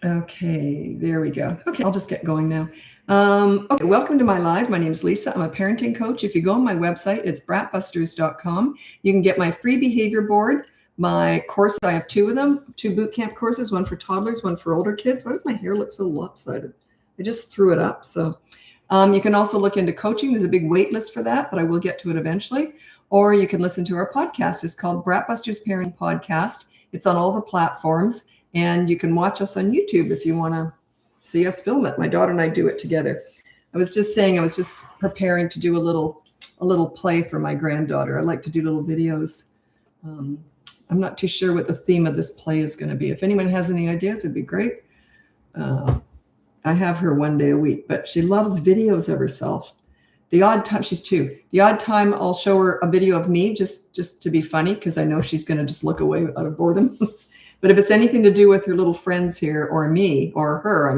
Okay, there we go. Okay, I'll just get going now. Okay, welcome to my live. My name is Lisa. I'm a parenting coach. If you go on my website, it's BratBusters.com. You can get my free behavior board, my course. I have two of them, two boot camp courses, one for toddlers, one for older kids. Why does my hair look so lopsided? I just threw it up. So you can also look into coaching. There's a big wait list for that, but I will get to it eventually. Or you can listen to our podcast. It's called BratBusters Parenting Podcast. It's on all the platforms. And you can watch us on YouTube if you want to see us film it. My daughter and I do it together. I was just saying, I was just preparing to do a little play for my granddaughter. I like to do little videos. I'm not too sure what the theme of this play is going to be. If anyone has any ideas, it'd be great. I have her one day a week, but she loves videos of herself. The odd time, she's 2. The odd time I'll show her a video of me just to be funny, because I know she's going to just look away out of boredom. But if it's anything to do with her little friends here or me or her,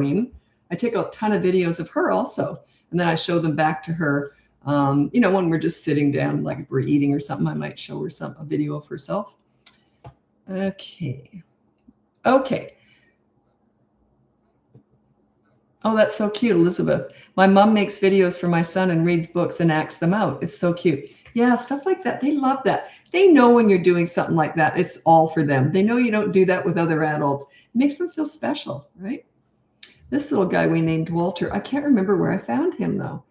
I take a ton of videos of her also. And then I show them back to her. When we're just sitting down, like if we're eating or something, I might show her a video of herself. Okay. Oh, that's so cute, Elizabeth. My mom makes videos for my son and reads books and acts them out. It's so cute. Yeah, stuff like that. They love that. They know when you're doing something like that, it's all for them. They know you don't do that with other adults. It makes them feel special, right? This little guy we named Walter, I can't remember where I found him, though.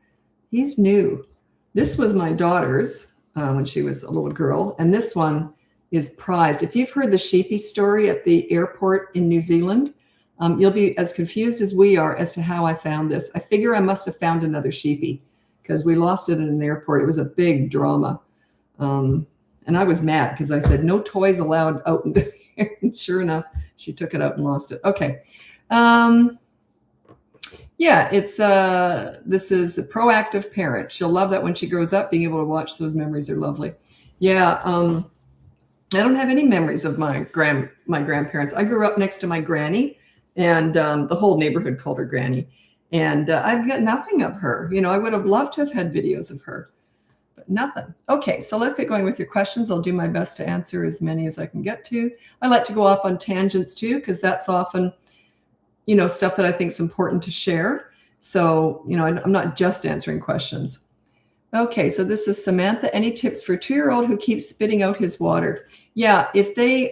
He's new. This was my daughter's when she was a little girl, and this one is prized. If you've heard the sheepy story at the airport in New Zealand, you'll be as confused as we are as to how I found this. I figure I must have found another sheepy because we lost it in an airport. It was a big drama. And I was mad because I said, no toys allowed out in the air. And sure enough, she took it out and lost it. Okay. This is a proactive parent. She'll love that when she grows up. Being able to watch those memories are lovely. Yeah. I don't have any memories of my grandparents. I grew up next to my granny, and the whole neighborhood called her Granny. And I've got nothing of her. I would have loved to have had videos of her. Nothing. Okay, so let's get going with your questions. I'll do my best to answer as many as I can get to. I like to go off on tangents too, because that's often, stuff that I think is important to share. So, I'm not just answering questions. Okay, so this is Samantha. Any tips for a 2-year-old who keeps spitting out his water? Yeah,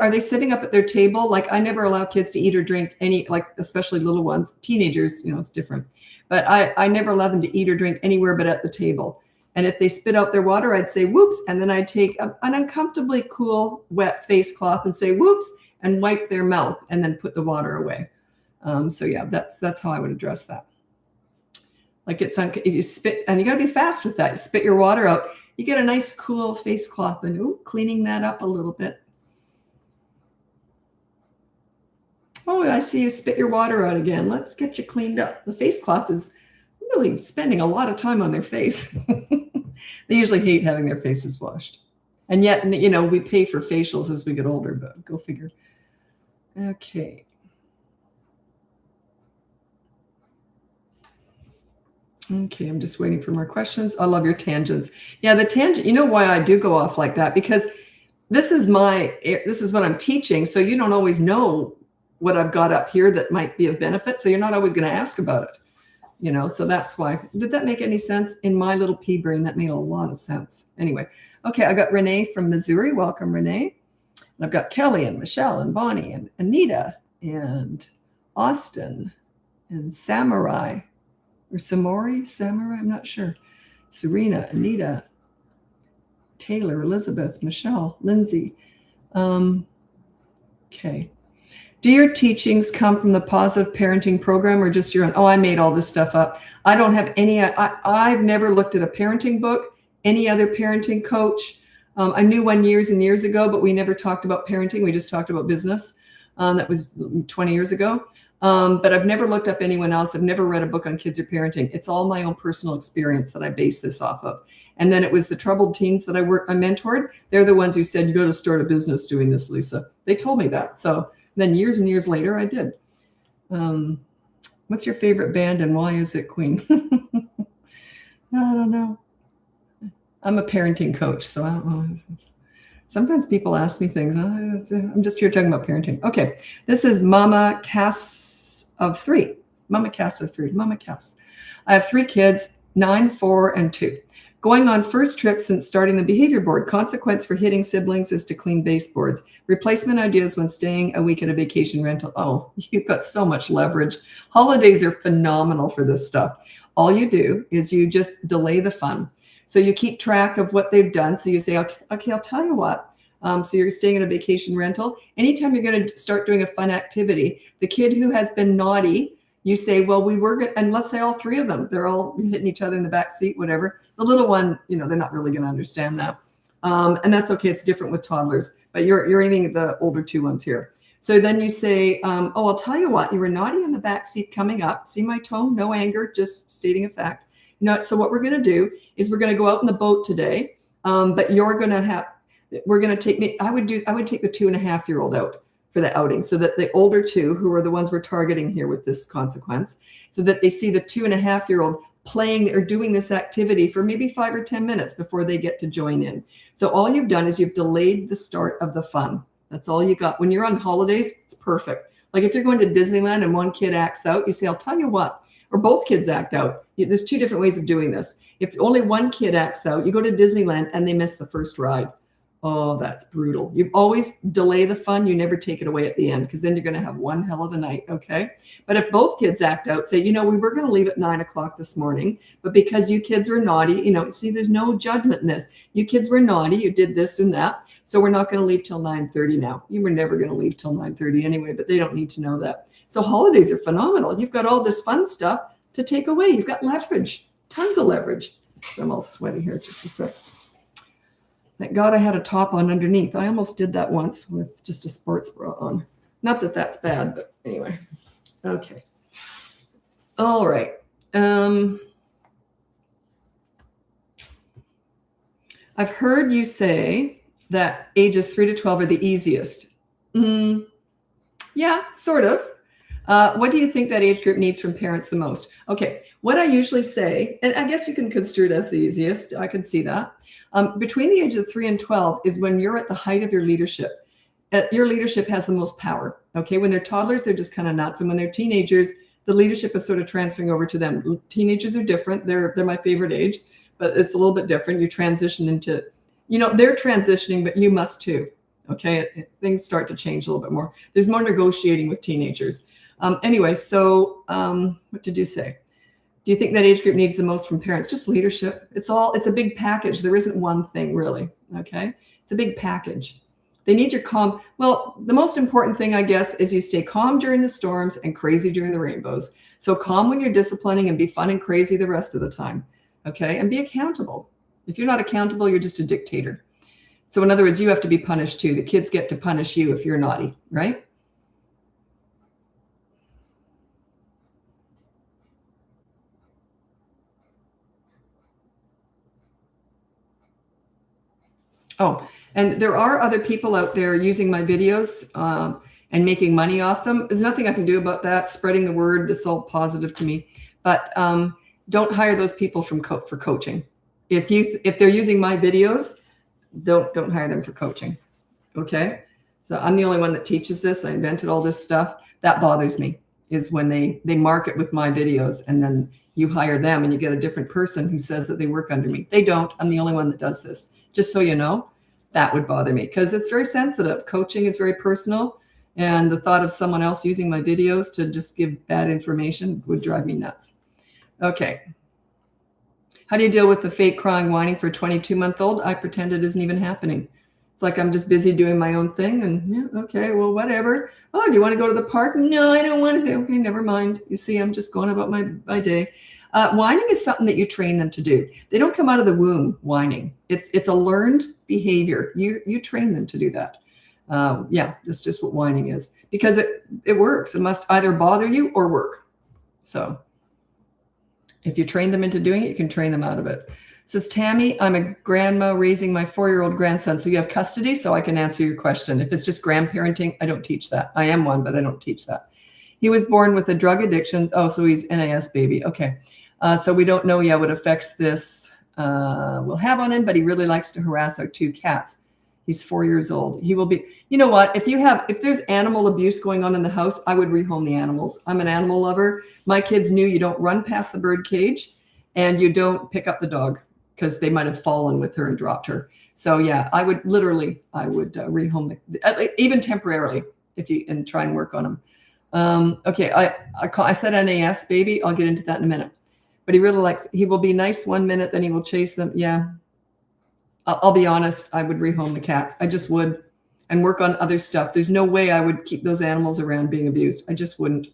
are they sitting up at their table? Like, I never allow kids to eat or drink any, like especially little ones. Teenagers, it's different. But I never allow them to eat or drink anywhere but at the table. And if they spit out their water, I'd say, whoops. And then I'd take an uncomfortably cool, wet face cloth and say, whoops, and wipe their mouth and then put the water away. That's how I would address that. Like if you spit, and you got to be fast with that. You spit your water out. You get a nice, cool face cloth and cleaning that up a little bit. Oh, I see you spit your water out again. Let's get you cleaned up. The face cloth is really spending a lot of time on their face. They usually hate having their faces washed. And yet, we pay for facials as we get older, but go figure. Okay. Okay, I'm just waiting for more questions. I love your tangents. Yeah, the tangent, you know why I do go off like that? Because this is what I'm teaching. So you don't always know what I've got up here that might be of benefit. So you're not always going to ask about it. So that's why. Did that make any sense? In my little pea brain, that made a lot of sense. Anyway, okay, I got Renee from Missouri. Welcome, Renee. And I've got Kelly and Michelle and Bonnie and Anita and Austin and Samurai or Samurai, I'm not sure. Serena, Anita, Taylor, Elizabeth, Michelle, Lindsay. Okay. Do your teachings come from the Positive Parenting Program or just your own? Oh, I made all this stuff up. I don't have any. I've never looked at a parenting book, any other parenting coach. I knew one years and years ago, but we never talked about parenting. We just talked about business. That was 20 years ago. But I've never looked up anyone else. I've never read a book on kids or parenting. It's all my own personal experience that I base this off of. And then it was the troubled teens that I mentored. They're the ones who said, you got to start a business doing this, Lisa. They told me that. So then years and years later, I did. What's your favorite band and why is it Queen? I don't know. I'm a parenting coach, so I don't know. Sometimes people ask me things. I'm just here talking about parenting. Okay, this is Mama of 3. Mama Cass of 3. Mama Cass. I have 3 kids, 9, 4, and 2. Going on first trip since starting the behavior board. Consequence for hitting siblings is to clean baseboards. Replacement ideas when staying a week at a vacation rental. Oh, you've got so much leverage. Holidays are phenomenal for this stuff. All you do is you just delay the fun. So you keep track of what they've done. So you say, okay, I'll tell you what. So you're staying at a vacation rental. Anytime you're going to start doing a fun activity, the kid who has been naughty, you say, well, we were good. And let's say all 3 of them, they're all hitting each other in the back seat, whatever. The little one, they're not really going to understand that. And that's okay. It's different with toddlers, but you're aiming the older 2 ones here. So then you say, I'll tell you what, you were naughty in the back seat coming up. See my tone? No anger, just stating a fact. So what we're going to do is we're going to go out in the boat today. But we're going to take me, I would take the 2.5-year-old out for the outing so that the older 2, who are the ones we're targeting here with this consequence, so that they see the 2.5-year-old playing or doing this activity for maybe 5 or 10 minutes before they get to join in. So all you've done is you've delayed the start of the fun. That's all you got. When you're on holidays, it's perfect. Like if you're going to Disneyland and one kid acts out, you say, I'll tell you what, or both kids act out. There's 2 different ways of doing this. If only one kid acts out, you go to Disneyland and they miss the first ride. Oh, that's brutal. You always delay the fun. You never take it away at the end, because then you're going to have one hell of a night. Okay. But if both kids act out, say, we were going to leave at 9 o'clock this morning, but because you kids were naughty, see, there's no judgment in this. You kids were naughty. You did this and that. So we're not going to leave till 9:30 now. You were never going to leave till 9:30 anyway, but they don't need to know that. So holidays are phenomenal. You've got all this fun stuff to take away. You've got leverage, tons of leverage. I'm all sweaty here. Just a sec. Thank God I had a top on underneath. I almost did that once with just a sports bra on. Not that that's bad, but anyway. Okay. All right. I've heard you say that ages 3 to 12 are the easiest. Yeah, sort of. What do you think that age group needs from parents the most? Okay, what I usually say, and I guess you can construe it as the easiest. I can see that. Between the ages of 3 and 12 is when you're at the height of your leadership. Your leadership has the most power. Okay, when they're toddlers, they're just kind of nuts. And when they're teenagers, the leadership is sort of transferring over to them. Teenagers are different. They're my favorite age, but it's a little bit different. You transition into, they're transitioning, but you must too. Okay, things start to change a little bit more. There's more negotiating with teenagers. Anyway, so what did you say? Do you think that age group needs the most from parents? Just leadership. It's a big package. There isn't one thing really. Okay, it's a big package. They need your calm. Well, the most important thing, I guess, is you stay calm during the storms and crazy during the rainbows. So calm when you're disciplining and be fun and crazy the rest of the time. Okay, and be accountable. If you're not accountable, you're just a dictator. So in other words, you have to be punished too. The kids get to punish you if you're naughty, right? Oh, and there are other people out there using my videos and making money off them. There's nothing I can do about that. Spreading the word, this is all positive to me. But don't hire those people for coaching. If they're using my videos, don't hire them for coaching. Okay? So I'm the only one that teaches this. I invented all this stuff. That bothers me, is when they market with my videos and then you hire them and you get a different person who says that they work under me. They don't. I'm the only one that does this. Just so you know, that would bother me because it's very sensitive. Coaching is very personal. And the thought of someone else using my videos to just give bad information would drive me nuts. Okay. How do you deal with the fake crying, whining for a 22-month-old? I pretend it isn't even happening. It's like I'm just busy doing my own thing and yeah, okay, well, whatever. Oh, do you want to go to the park? No, I don't want to say, okay, never mind. You see, I'm just going about my day. Whining is something that you train them to do. They don't come out of the womb whining. It's a learned behavior. You train them to do that. Yeah, that's just what whining is because it works. It must either bother you or work. So if you train them into doing it, you can train them out of it. Says Tammy, I'm a grandma raising my 4-year-old grandson. So you have custody, so I can answer your question. If it's just grandparenting, I don't teach that. I am one, but I don't teach that. He was born with a drug addiction. Oh, so he's NAS baby. Okay. So we don't know yet what effects this will have on him, but he really likes to harass our 2 cats. He's 4 years old. He will be, you know what? If there's animal abuse going on in the house, I would rehome the animals. I'm an animal lover. My kids knew you don't run past the bird cage and you don't pick up the dog because they might have fallen with her and dropped her. So yeah, I would rehome even temporarily and try and work on them. Okay, I said NAS baby. I'll get into that in a minute. But he will be nice 1 minute, then he will chase them. Yeah. I'll be honest, I would rehome the cats. I just would, and work on other stuff. There's no way I would keep those animals around being abused. I just wouldn't.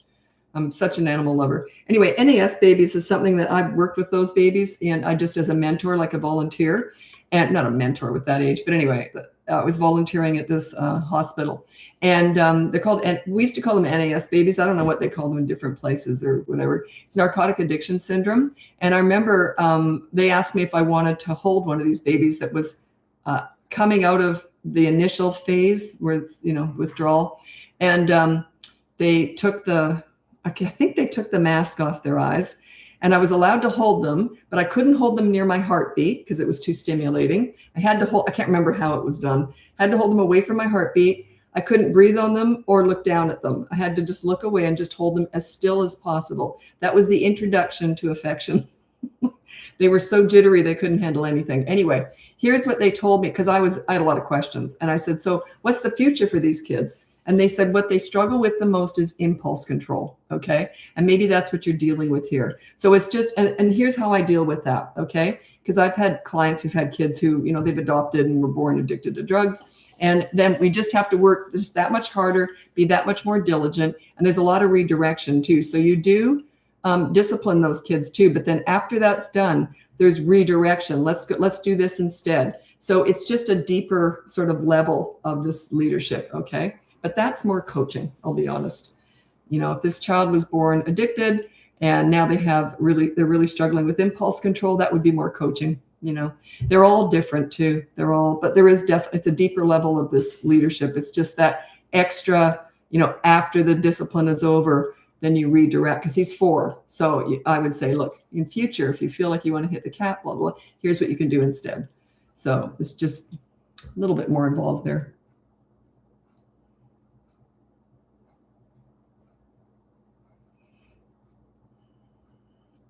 I'm such an animal lover. Anyway, NAS babies is something that I've worked with those babies, and I just as a mentor, like a volunteer, and not a mentor with that age, but anyway, I was volunteering at this hospital. And they're called, and we used to call them NAS babies. I don't know what they call them in different places or whatever. It's narcotic addiction syndrome. And I remember they asked me if I wanted to hold one of these babies that was coming out of the initial phase where it's, withdrawal. And they took I think they took the mask off their eyes. And I was allowed to hold them, but I couldn't hold them near my heartbeat because it was too stimulating. I can't remember how it was done. I had to hold them away from my heartbeat. I couldn't breathe on them or look down at them. I had to just look away and just hold them as still as possible. That was the introduction to affection. They were so jittery, they couldn't handle anything. Anyway, here's what they told me, because I had a lot of questions. And I said, so what's the future for these kids? And they said what they struggle with the most is impulse control, okay? And maybe that's what you're dealing with here. So it's just, and here's how I deal with that, okay? Because I've had clients who've had kids who, they've adopted and were born addicted to drugs. And then we just have to work just that much harder, be that much more diligent. And there's a lot of redirection too. So you do discipline those kids too. But then after that's done, there's redirection. Let's do this instead. So it's just a deeper sort of level of this leadership, okay? But that's more coaching, I'll be honest. If this child was born addicted and now they're really struggling with impulse control, that would be more coaching. They're all different too. But there is it's a deeper level of this leadership. It's just that extra, after the discipline is over, then you redirect, because he's 4. So I would say, look, in future, if you feel like you want to hit the cat, blah, blah, blah, here's what you can do instead. So it's just a little bit more involved there.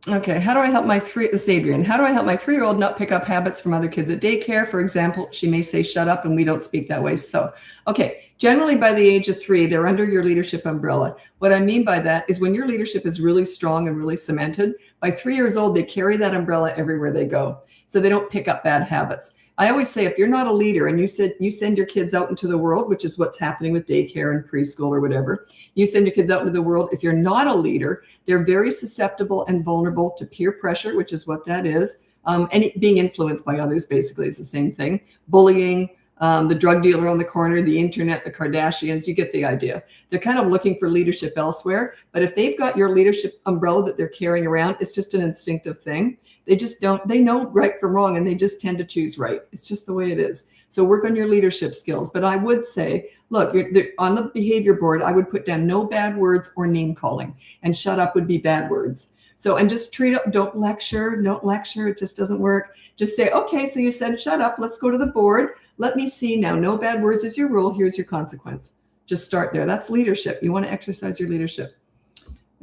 Okay, how do I help this is Adrian. How do I help my 3-year-old not pick up habits from other kids at daycare? For example, she may say, shut up, and we don't speak that way. So, okay, generally by the age of 3, they're under your leadership umbrella. What I mean by that is when your leadership is really strong and really cemented, by 3 years old, they carry that umbrella everywhere they go. So they don't pick up bad habits. I always say, if you're not a leader and you send your kids out into the world, which is what's happening with daycare and preschool or whatever, you send your kids out into the world. If you're not a leader, they're very susceptible and vulnerable to peer pressure, which is what that is. And being influenced by others basically is the same thing. Bullying, the drug dealer on the corner, the internet, the Kardashians, you get the idea. They're kind of looking for leadership elsewhere. But if they've got your leadership umbrella that they're carrying around, it's just an instinctive thing. They know right from wrong, and they just tend to choose right. It's just the way it is. So work on your leadership skills. But I would say, look, on the behavior board, I would put down no bad words or name calling, and shut up would be bad words. So, and just don't lecture. It just doesn't work. Just say, okay, so you said shut up. Let's go to the board. Let me see now. No bad words is your rule. Here's your consequence. Just start there. That's leadership. You want to exercise your leadership.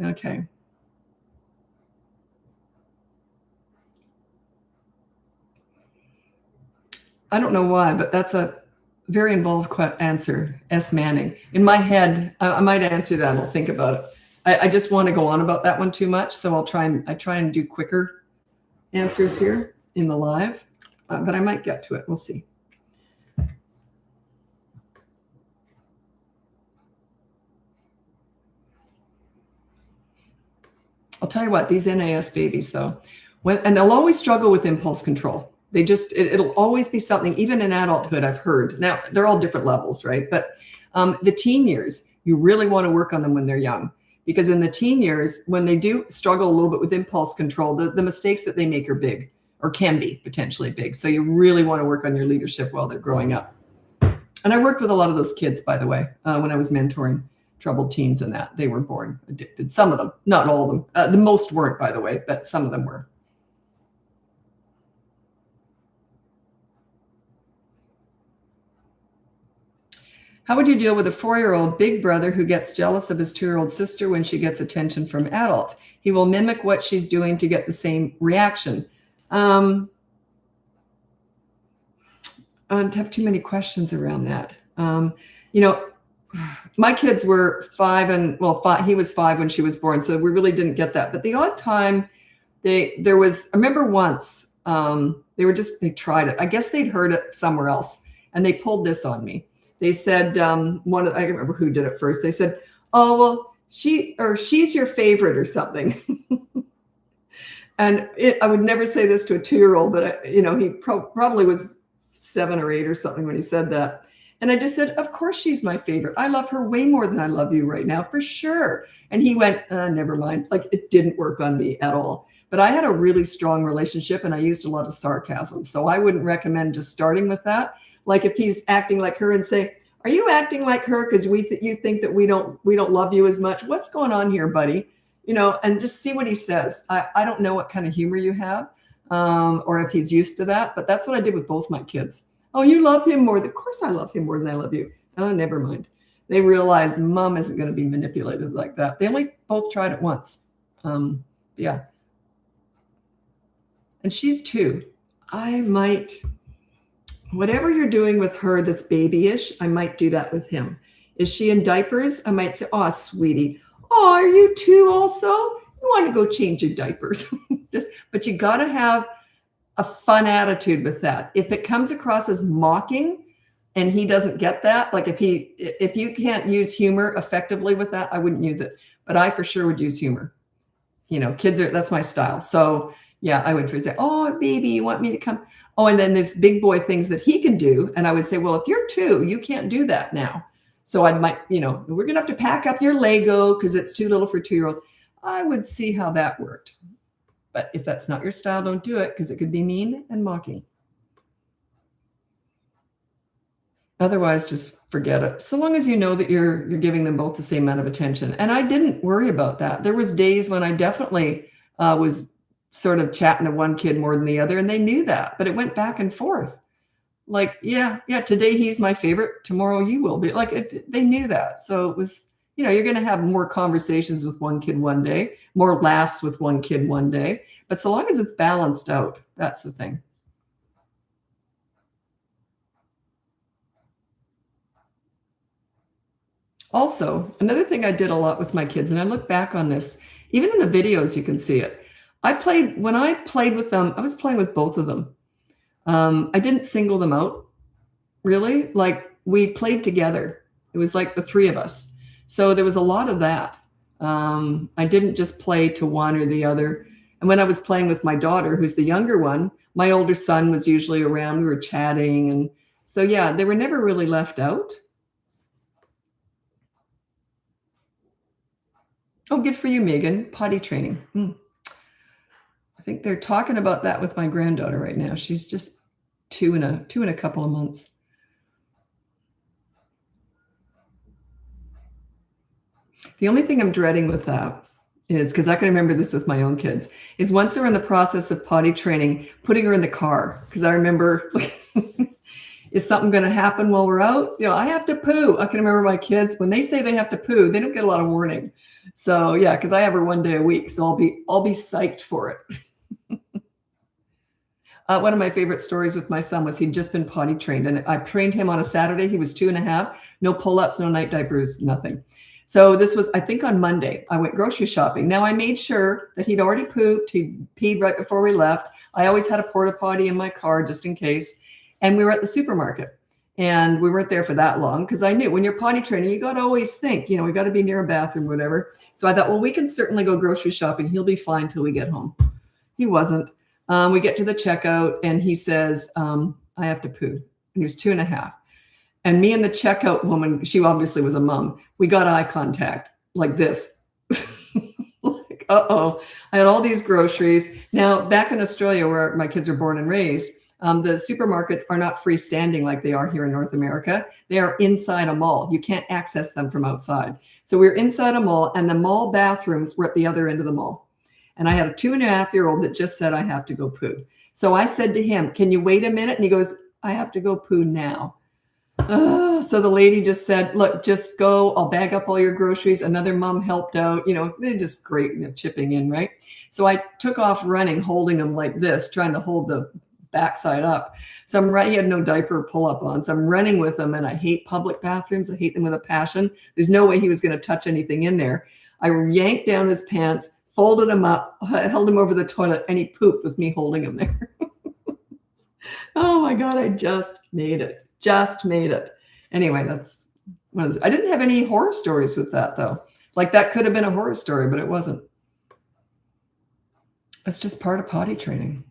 Okay. I don't know why, but that's a very involved answer. S. Manning. In my head, I might answer that. I'll think about it. I just want to go on about that one too much, so I try and do quicker answers here in the live, but I might get to it. We'll see. I'll tell you what, these NAS babies though, and they'll always struggle with impulse control. It'll always be something, even in adulthood, I've heard. Now, they're all different levels, right? But the teen years, you really want to work on them when they're young. Because in the teen years, when they do struggle a little bit with impulse control, the mistakes that they make are big, or can be potentially big. So you really want to work on your leadership while they're growing up. And I worked with a lot of those kids, by the way, when I was mentoring troubled teens and that. They were born addicted. Some of them, not all of them. The most weren't, by the way, but some of them were. How would you deal with a 4-year-old big brother who gets jealous of his 2-year-old sister when she gets attention from adults? He will mimic what she's doing to get the same reaction. I have too many questions around that. You know, my kids were 5 and, well, 5, he was 5 when she was born, so we really didn't get that. But the odd time I remember once, they tried it. I guess they'd heard it somewhere else, and they pulled this on me. They said, I don't remember who did it first. They said, oh, well, she's your favorite or something. And I would never say this to a 2-year-old, but he probably was 7 or 8 or something when he said that. And I just said, of course she's my favorite. I love her way more than I love you right now, for sure. And he went, never mind. Like, it didn't work on me at all. But I had a really strong relationship, and I used a lot of sarcasm. So I wouldn't recommend just starting with that. Like, if he's acting like her and say, are you acting like her because you think that we don't love you as much? What's going on here, buddy? And just see what he says. I don't know what kind of humor you have, or if he's used to that, but that's what I did with both my kids. Oh, you love him more. Of course I love him more than I love you. Oh, never mind. They realized mom isn't going to be manipulated like that. They only both tried it once. Yeah. And she's 2. I might, whatever you're doing with her that's babyish, I might do that with him. Is she in diapers? I might say, oh, sweetie. Oh, are you 2 also? You want to go change your diapers. But you got to have a fun attitude with that. If it comes across as mocking and he doesn't get that, like if you can't use humor effectively with that, I wouldn't use it. But I for sure would use humor. That's my style. So yeah, I would say, oh, baby, you want me to come? Oh, and then there's big boy things that he can do. And I would say, well, if you're 2, you can't do that now. So we're going to have to pack up your Lego because it's too little for a 2-year-old. I would see how that worked. But if that's not your style, don't do it, because it could be mean and mocking. Otherwise, just forget it. So long as you know that you're giving them both the same amount of attention. And I didn't worry about that. There was days when I definitely was sort of chatting to one kid more than the other, and they knew that, but it went back and forth. Like, yeah, today he's my favorite, tomorrow you will be. Like, they knew that. So it was, you're going to have more conversations with one kid one day, more laughs with one kid one day. But so long as it's balanced out, that's the thing. Also, another thing I did a lot with my kids, and I look back on this, even in the videos, you can see it. When I played with them, I was playing with both of them. I didn't single them out, really. Like, we played together. It was like the 3 of us. So there was a lot of that. I didn't just play to one or the other. And when I was playing with my daughter, who's the younger one, my older son was usually around. We were chatting. And so, yeah, they were never really left out. Oh, good for you, Megan. Potty training. I think they're talking about that with my granddaughter right now. She's just 2 in a couple of months. The only thing I'm dreading with that is, because I can remember this with my own kids, is once they're in the process of potty training, putting her in the car. Because I remember, is something going to happen while we're out? I have to poo. I can remember my kids, when they say they have to poo, they don't get a lot of warning. So yeah, because I have her one day a week, so I'll be psyched for it. One of my favorite stories with my son was he'd just been potty trained, and I trained him on a Saturday. He was 2.5, no pull-ups, no night diapers, nothing. So this was, I think, on Monday. I went grocery shopping. Now I made sure that he'd already pooped. He peed right before we left. I always had a porta potty in my car just in case. And we were at the supermarket, and we weren't there for that long because I knew when you're potty training, you got to always think, we got to be near a bathroom, whatever. So I thought, well, we can certainly go grocery shopping. He'll be fine till we get home. He wasn't. We get to the checkout, and he says, I have to poo. And he was 2.5. And me and the checkout woman, she obviously was a mom, we got eye contact like this. Like, uh-oh. I had all these groceries. Now, back in Australia, where my kids were born and raised, the supermarkets are not freestanding like they are here in North America. They are inside a mall. You can't access them from outside. So we were inside a mall, and the mall bathrooms were at the other end of the mall. And I had a 2.5-year-old that just said, I have to go poo. So I said to him, can you wait a minute? And he goes, I have to go poo now. So the lady just said, look, just go, I'll bag up all your groceries. Another mom helped out, they're just great, chipping in, right? So I took off running, holding him like this, trying to hold the backside up. So he had no diaper pull up on. So I'm running with him, and I hate public bathrooms. I hate them with a passion. There's no way he was going to touch anything in there. I yanked down his pants, folded him up, held him over the toilet, and he pooped with me holding him there. Oh my God, I just made it. Anyway, that's one of those. I didn't have any horror stories with that, though. Like, that could have been a horror story, but it wasn't. It's just part of potty training.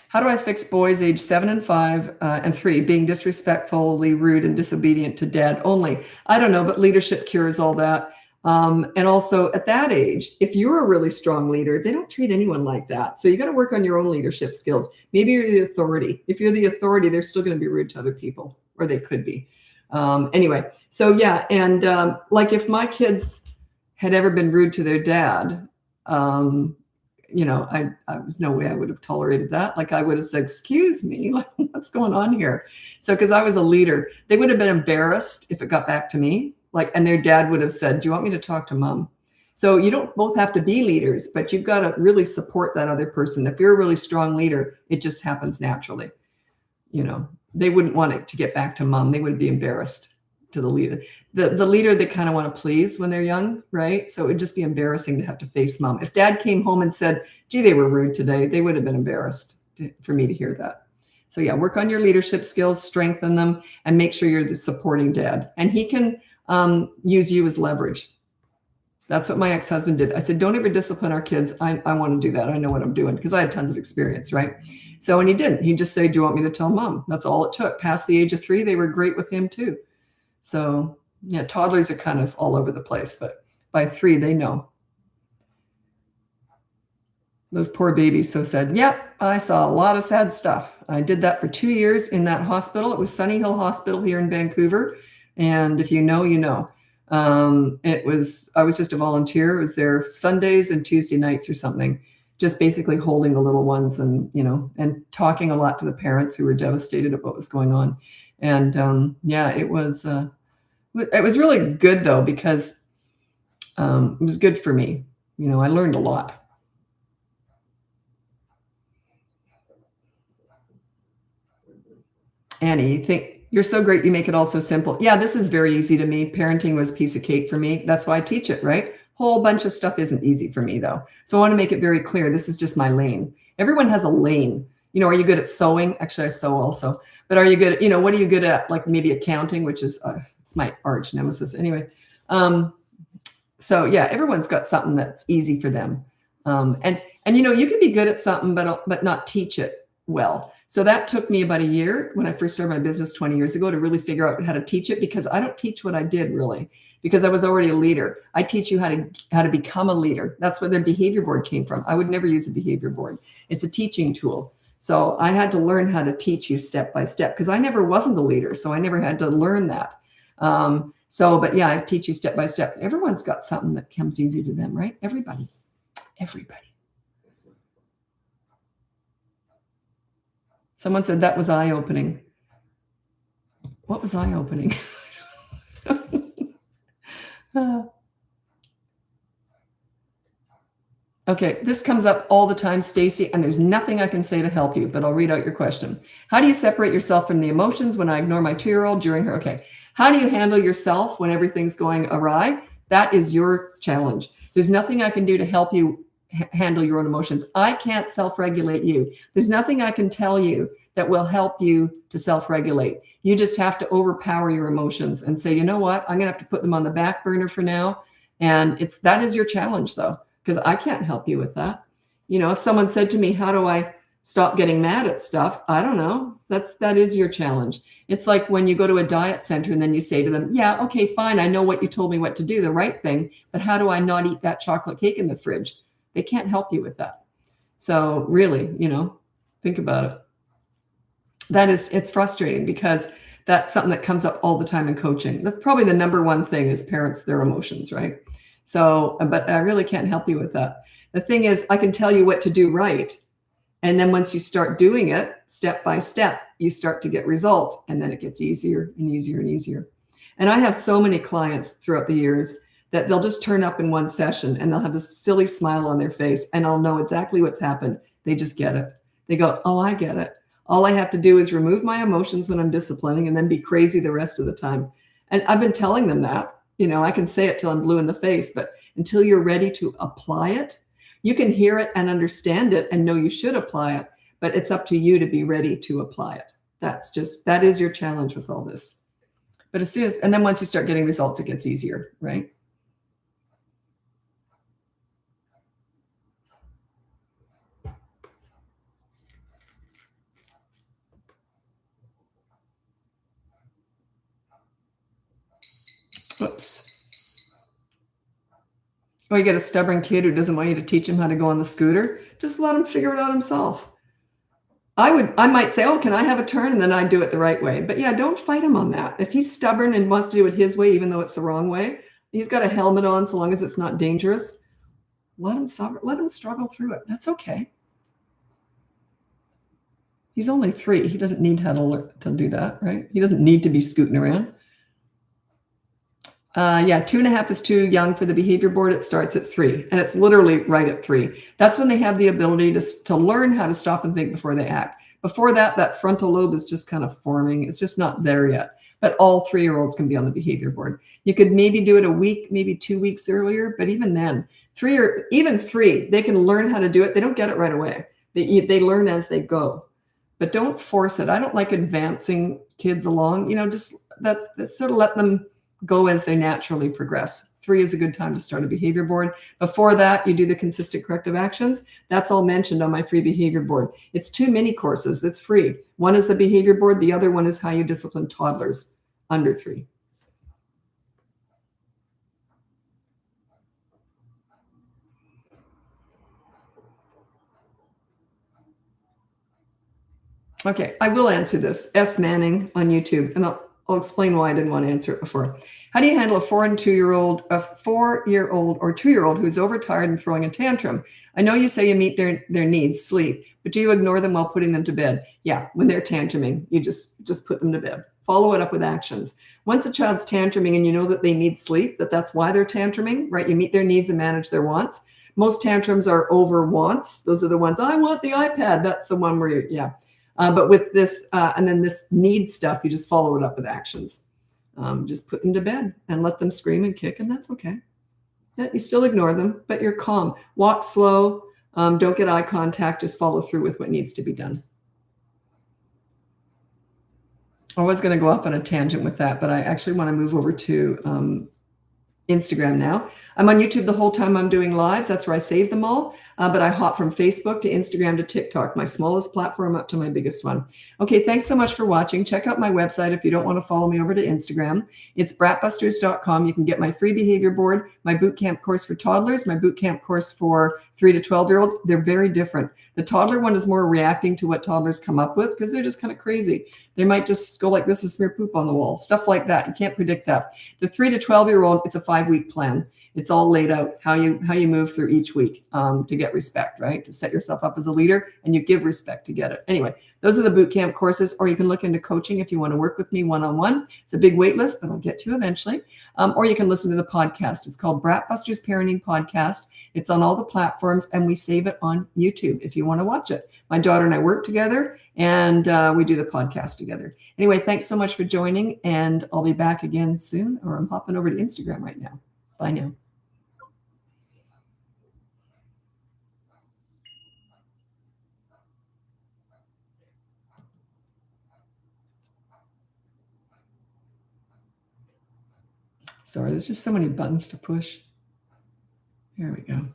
How do I fix boys age 7 and 5 and 3 being disrespectfully rude and disobedient to dad only? I don't know, but leadership cures all that. And also at that age, if you're a really strong leader, they don't treat anyone like that. So you got to work on your own leadership skills. Maybe you're the authority. If you're the authority, they're still going to be rude to other people, or they could be. Anyway, so yeah. And like, if my kids had ever been rude to their dad, I was no way I would have tolerated that. Like, I would have said, excuse me, what's going on here? So, because I was a leader, they would have been embarrassed if it got back to me. And their dad would have said, do you want me to talk to mom? So you don't both have to be leaders, but you've got to really support that other person. If you're a really strong leader, it just happens naturally. They wouldn't want it to get back to mom. They would be embarrassed to the leader. The leader, they kind of want to please when they're young, right? So it would just be embarrassing to have to face mom. If dad came home and said, gee, they were rude today, they would have been embarrassed for me to hear that. So yeah, work on your leadership skills, strengthen them, and make sure you're the supporting dad. And he can use you as leverage. That's what my ex-husband did. I said, don't ever discipline our kids. I want to do that. I know what I'm doing, because I had tons of experience, right? So, and he didn't. He'd just say, do you want me to tell mom? That's all it took. Past the age of 3, they were great with him too. So yeah, toddlers are kind of all over the place, but by 3, they know. Those poor babies so sad. Yep, I saw a lot of sad stuff. I did that for 2 years in that hospital. It was Sunny Hill Hospital here in Vancouver. And if you know, you know. I was just a volunteer. It was there Sundays and Tuesday nights or something, just basically holding the little ones and talking a lot to the parents who were devastated at what was going on. And yeah, it was really good though, because it was good for me. I learned a lot. Annie, you think you're so great, you make it all so simple. Yeah, this is very easy to me. Parenting was a piece of cake for me. That's why I teach it, right? Whole bunch of stuff isn't easy for me though. So I want to make it very clear. This is just my lane. Everyone has a lane. Are you good at sewing? Actually, I sew also. But are you good at, what are you good at? Like maybe accounting, which is, it's my arch nemesis. Anyway. So yeah, everyone's got something that's easy for them. And you can be good at something, but not teach it well. So that took me about a year when I first started my business 20 years ago to really figure out how to teach it, because I don't teach what I did really, because I was already a leader. I teach you how to become a leader. That's where the behavior board came from. I would never use a behavior board. It's a teaching tool. So I had to learn how to teach you step by step, because I never wasn't a leader. So I never had to learn that. But yeah, I teach you step by step. Everyone's got something that comes easy to them, right? Everybody. Someone said that was eye-opening. What was eye-opening? Okay, this comes up all the time, Stacy, and there's nothing I can say to help you, but I'll read out your question. How do you separate yourself from the emotions when I ignore my 2-year-old during her? Okay, how do you handle yourself when everything's going awry? That is your challenge. There's nothing I can do to help you handle your own emotions. I can't self-regulate you. There's nothing I can tell you that will help you to self-regulate. You just have to overpower your emotions and say, you know what, I'm gonna have to put them on the back burner for now. And that is your challenge though, because I can't help you with that. If someone said to me, how do I stop getting mad at stuff? I don't know. That is your challenge. It's like when you go to a diet center and then you say to them, yeah, okay, fine. I know what you told me what to do, the right thing, but how do I not eat that chocolate cake in the fridge? They can't help you with that. So really, think about it. It's frustrating, because that's something that comes up all the time in coaching. That's probably the number one thing is parents, their emotions, right? So, but I really can't help you with that. The thing is, I can tell you what to do right, And then once you start doing it step by step, you start to get results, and then it gets easier and easier and easier. And I have so many clients throughout the years that they'll just turn up in one session and they'll have this silly smile on their face, and I'll know exactly what's happened. They just get it. They go, oh, I get it. All I have to do is remove my emotions when I'm disciplining and then be crazy the rest of the time. And I've been telling them that, I can say it till I'm blue in the face, but until you're ready to apply it, you can hear it and understand it and know you should apply it, but it's up to you to be ready to apply it. That is your challenge with all this. But and then once you start getting results, it gets easier, right? Whoops. Oh, you get a stubborn kid who doesn't want you to teach him how to go on the scooter. Just let him figure it out himself. I might say, oh, can I have a turn? And then I do it the right way. But yeah, don't fight him on that. If he's stubborn and wants to do it his way, even though it's the wrong way, he's got a helmet on so long as it's not dangerous. Let him struggle through it. That's okay. He's only 3. He doesn't need to do that, right? He doesn't need to be scooting around. Yeah, 2.5 is too young for the behavior board. It starts at 3, and it's literally right at 3. That's when they have the ability to learn how to stop and think before they act. Before that, that frontal lobe is just kind of forming. It's just not there yet. But all 3-year-olds can be on the behavior board. You could maybe do it a week, maybe 2 weeks earlier, but even then, 3 or even 3, they can learn how to do it. They don't get it right away. They learn as they go. But don't force it. I don't like advancing kids along. Just that's sort of let them go as they naturally progress. 3 is a good time to start a behavior board. Before that, you do the consistent corrective actions. That's all mentioned on my free behavior board. It's 2 mini courses that's free. One is the behavior board. The other one is how you discipline toddlers under 3. Okay, I will answer this. S. Manning on YouTube, and I'll explain why I didn't want to answer it before. How do you handle a 4-year-old or 2-year-old who's overtired and throwing a tantrum? I know you say you meet their needs, sleep, but do you ignore them while putting them to bed? Yeah, when they're tantruming, you just put them to bed. Follow it up with actions. Once a child's tantruming and you know that they need sleep, that's why they're tantruming, right? You meet their needs and manage their wants. Most tantrums are over wants. Those are the ones, I want the iPad. That's the one where but with this, and then this need stuff, you just follow it up with actions. Just put them to bed and let them scream and kick, and that's okay. Yeah, you still ignore them, but you're calm. Walk slow. Don't get eye contact. Just follow through with what needs to be done. I was going to go off on a tangent with that, but I actually want to move over to Instagram now. I'm on YouTube the whole time I'm doing lives. That's where I save them all. But I hop from Facebook to Instagram to TikTok, my smallest platform up to my biggest one. Okay, thanks so much for watching. Check out my website if you don't want to follow me over to Instagram. It's BratBusters.com. You can get my free behavior board, my bootcamp course for toddlers, my bootcamp course for 3 to 12-year-olds. They're very different. The toddler one is more reacting to what toddlers come up with because they're just kind of crazy. They might just go like this and smear poop on the wall, stuff like that. You can't predict that. The 3 to 12-year-old, it's a 5-week plan. It's all laid out how you move through each week to get respect, right? To set yourself up as a leader, and you give respect to get it. Anyway, those are the boot camp courses, or you can look into coaching if you want to work with me one-on-one. It's a big wait list, but I'll get to eventually. Or you can listen to the podcast. It's called BratBusters Parenting Podcast. It's on all the platforms, and we save it on YouTube if you want to watch it. My daughter and I work together, and we do the podcast together. Anyway, thanks so much for joining, and I'll be back again soon, or I'm hopping over to Instagram right now. Bye now. Sorry, there's just so many buttons to push. There we go.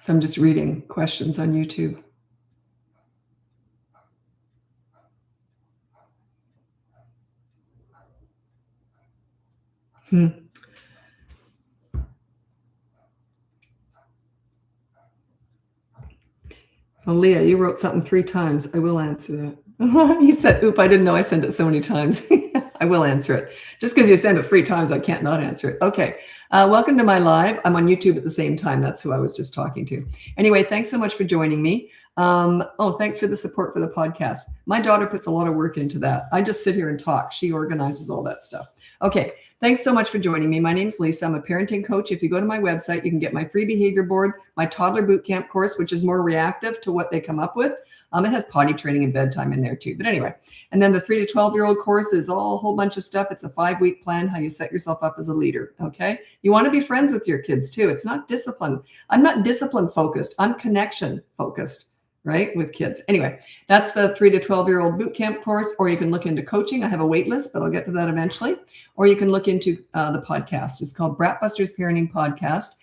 So I'm just reading questions on YouTube. Oh, Leah, you wrote something 3 times. I will answer that. You said, oop, I didn't know I sent it so many times. I will answer it. Just because you send it 3 times, I can't not answer it. Okay. Welcome to my live. I'm on YouTube at the same time. That's who I was just talking to. Anyway, thanks so much for joining me. Thanks for the support for the podcast. My daughter puts a lot of work into that. I just sit here and talk. She organizes all that stuff. Okay. Thanks so much for joining me. My name's Lisa. I'm a parenting coach. If you go to my website, you can get my free behavior board, my toddler boot camp course, which is more reactive to what they come up with. It has potty training and bedtime in there too. But anyway, and then the 3 to 12-year-old course is all a whole bunch of stuff. It's a 5-week plan, how you set yourself up as a leader. Okay. You want to be friends with your kids too. It's not discipline. I'm not discipline focused. I'm connection focused. Right, with kids. Anyway, that's the 3 to 12-year-old boot camp course, or you can look into coaching. I have a wait list, but I'll get to that eventually. Or you can look into the podcast. It's called BratBusters Parenting Podcast.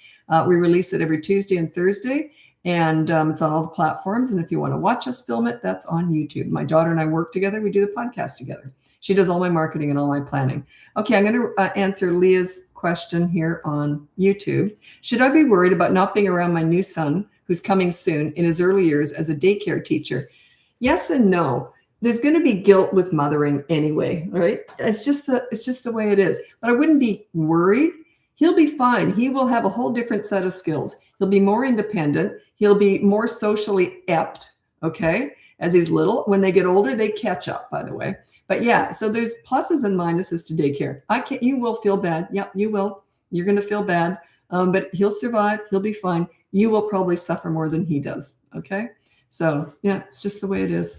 We release it every Tuesday and Thursday, and it's on all the platforms. And if you want to watch us film it, that's on YouTube. My daughter and I work together. We do the podcast together. She does all my marketing and all my planning. Okay, I'm going to answer Leah's question here on YouTube. Should I be worried about not being around my new son, who's coming soon, in his early years as a daycare teacher? Yes and no. There's going to be guilt with mothering anyway, right? It's just the way it is. But I wouldn't be worried. He'll be fine. He will have a whole different set of skills. He'll be more independent. He'll be more socially apt, okay, as he's little. When they get older, they catch up, by the way. But yeah, so there's pluses and minuses to daycare. You will feel bad. Yep, you will. You're going to feel bad, but he'll survive. He'll be fine. You will probably suffer more than he does. Okay. So yeah, it's just the way it is.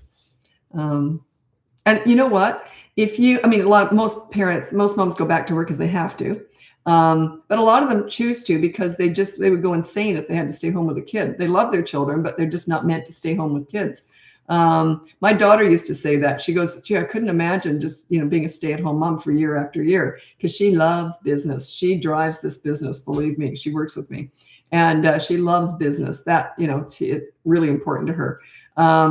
And you know what? Most moms go back to work because they have to. But a lot of them choose to because they would go insane if they had to stay home with a kid. They love their children, but they're just not meant to stay home with kids. My daughter used to say that. She goes, gee, I couldn't imagine just, being a stay-at-home mom for year after year, because she loves business. She drives this business. Believe me, she works with me. And she loves business. That, it's really important to her.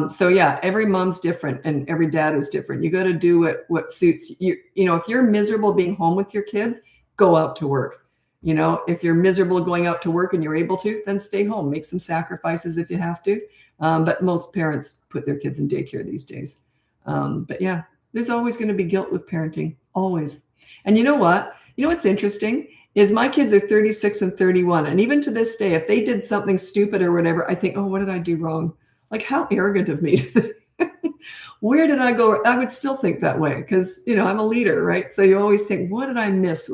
So yeah, every mom's different and every dad is different. You got to do what suits you. If you're miserable being home with your kids, go out to work. If you're miserable going out to work and you're able to, then stay home. Make some sacrifices if you have to. But most parents put their kids in daycare these days. But yeah, there's always going to be guilt with parenting, always. And you know what? What's interesting is my kids are 36 and 31. And even to this day, if they did something stupid or whatever, I think, oh, what did I do wrong? Like, how arrogant of me. Where did I go? I would still think that way because, I'm a leader, right? So you always think, what did I miss?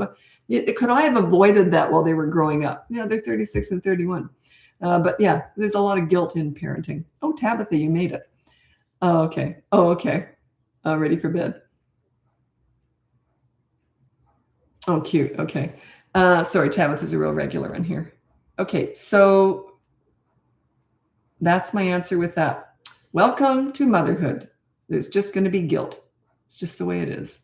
Could I have avoided that while they were growing up? They're 36 and 31. But yeah, there's a lot of guilt in parenting. Oh, Tabitha, you made it. Oh, okay. Ready for bed. Oh, cute. Okay. Sorry, Tabitha's a real regular on here. Okay, so that's my answer with that. Welcome to motherhood. There's just going to be guilt. It's just the way it is.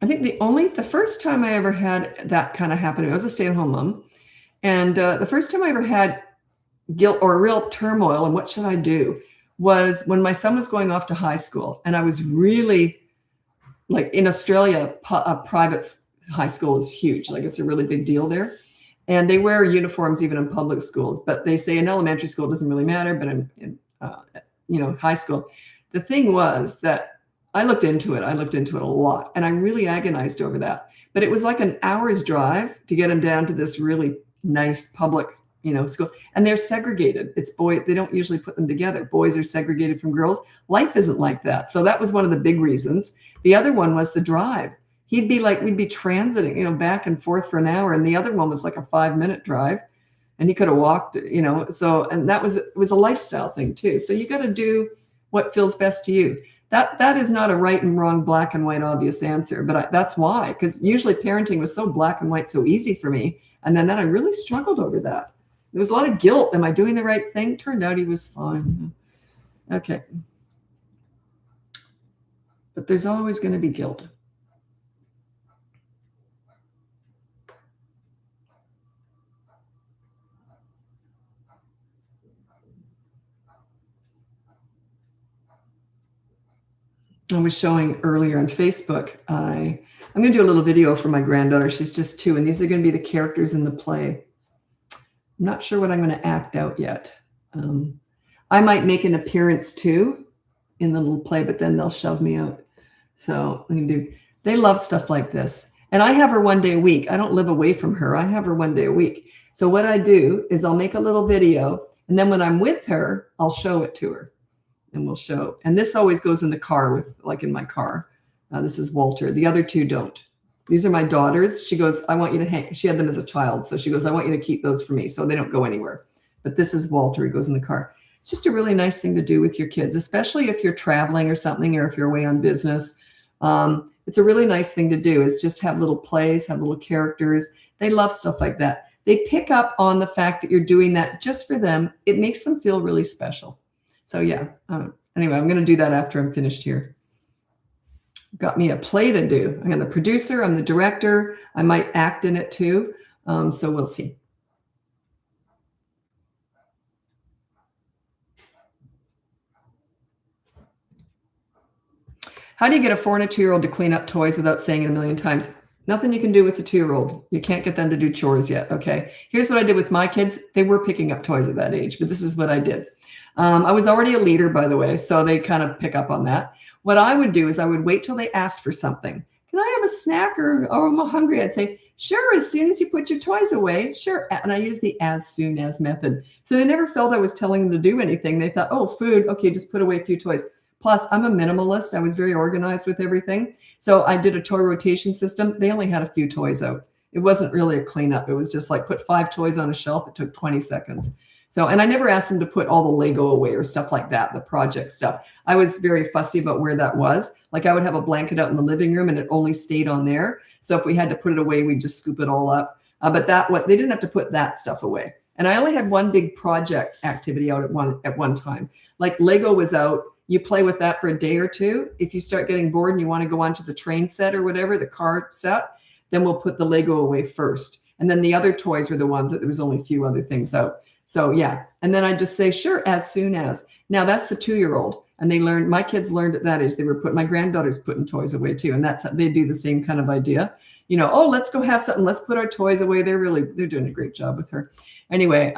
I think the first time I ever had that kind of happen, I was a stay-at-home mom. And the first time I ever had guilt or real turmoil and what should I do was when my son was going off to high school. And I was really, like, in Australia, a private high school is huge. Like, it's a really big deal there. And they wear uniforms even in public schools. But they say in elementary school it doesn't really matter, but in high school. The thing was that I looked into it a lot, and I really agonized over that. But it was like an hour's drive to get him down to this really nice public, school. And they're segregated. It's boy, they don't usually put them together. Boys are segregated from girls. Life isn't like that. So that was one of the big reasons. The other one was the drive. We'd be transiting, back and forth for an hour. And the other one was like a 5-minute drive. And he could have walked, and it was a lifestyle thing too. So you got to do what feels best to you. That is not a right and wrong, black and white, obvious answer, but that's why, because usually parenting was so black and white, so easy for me. And then I really struggled over that. There was a lot of guilt. Am I doing the right thing? Turned out he was fine. Okay. But there's always going to be guilt. I was showing earlier on Facebook, I'm going to do a little video for my granddaughter. She's just 2, and these are going to be the characters in the play. I'm not sure what I'm going to act out yet. I might make an appearance too in the little play, but then they'll shove me out. So they love stuff like this. And I have her one day a week. I don't live away from her. I have her one day a week. So what I do is I'll make a little video, and then when I'm with her, I'll show it to her, and we'll show. And this always goes in the car with, like in my car. This is Walter. The other two don't. These are my daughters. She goes, I want you to hang. She had them as a child. So she goes, I want you to keep those for me. So they don't go anywhere. But this is Walter. He goes in the car. It's just a really nice thing to do with your kids, especially if you're traveling or something, or if you're away on business. It's a really nice thing to do, is just have little plays, have little characters. They love stuff like that. They pick up on the fact that you're doing that just for them. It makes them feel really special. So yeah, anyway, I'm going to do that after I'm finished here. Got me a play to do. I'm the producer, I'm the director. I might act in it too. So we'll see. How do you get a 4 and a 2-year-old to clean up toys without saying it a million times? Nothing you can do with the 2-year-old. You can't get them to do chores yet, okay? Here's what I did with my kids. They were picking up toys at that age, but this is what I did. I was already a leader, by the way, so they kind of pick up on that. What I would do is I would wait till they asked for something. Can I have a snack, or I'm hungry? I'd say, sure, as soon as you put your toys away, sure. And I use the as soon as method. So they never felt I was telling them to do anything. They thought, oh, food, okay, just put away a few toys. Plus, I'm a minimalist. I was very organized with everything. So I did a toy rotation system. They only had a few toys out. It wasn't really a cleanup. It was just like put 5 toys on a shelf. It took 20 seconds. So, and I never asked them to put all the Lego away or stuff like that, the project stuff. I was very fussy about where that was. Like I would have a blanket out in the living room and it only stayed on there. So if we had to put it away, we'd just scoop it all up. But they didn't have to put that stuff away. And I only had one big project activity out at one time. Like Lego was out. You play with that for a day or two. If you start getting bored and you want to go on to the train set or whatever, the car set, then we'll put the Lego away first. And then the other toys were the ones that there was only a few other things out. So yeah. And then I just say, sure, as soon as. Now that's the 2-year-old. And they learned, my kids learned at that age, my granddaughter's putting toys away too. And that's how they do the same kind of idea. You know, oh, let's go have something. Let's put our toys away. They're doing a great job with her. Anyway,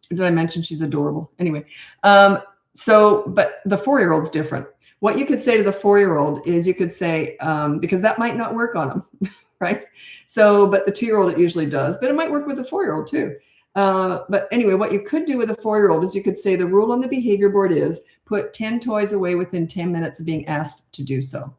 did I mention she's adorable? Anyway, but the 4-year-old's different. What you could say to the 4-year-old is you could say, because that might not work on them, right? So, but the 2-year-old, it usually does, but it might work with the 4-year-old too. But anyway, what you could do with a 4-year-old is you could say the rule on the behavior board is put 10 toys away within 10 minutes of being asked to do so.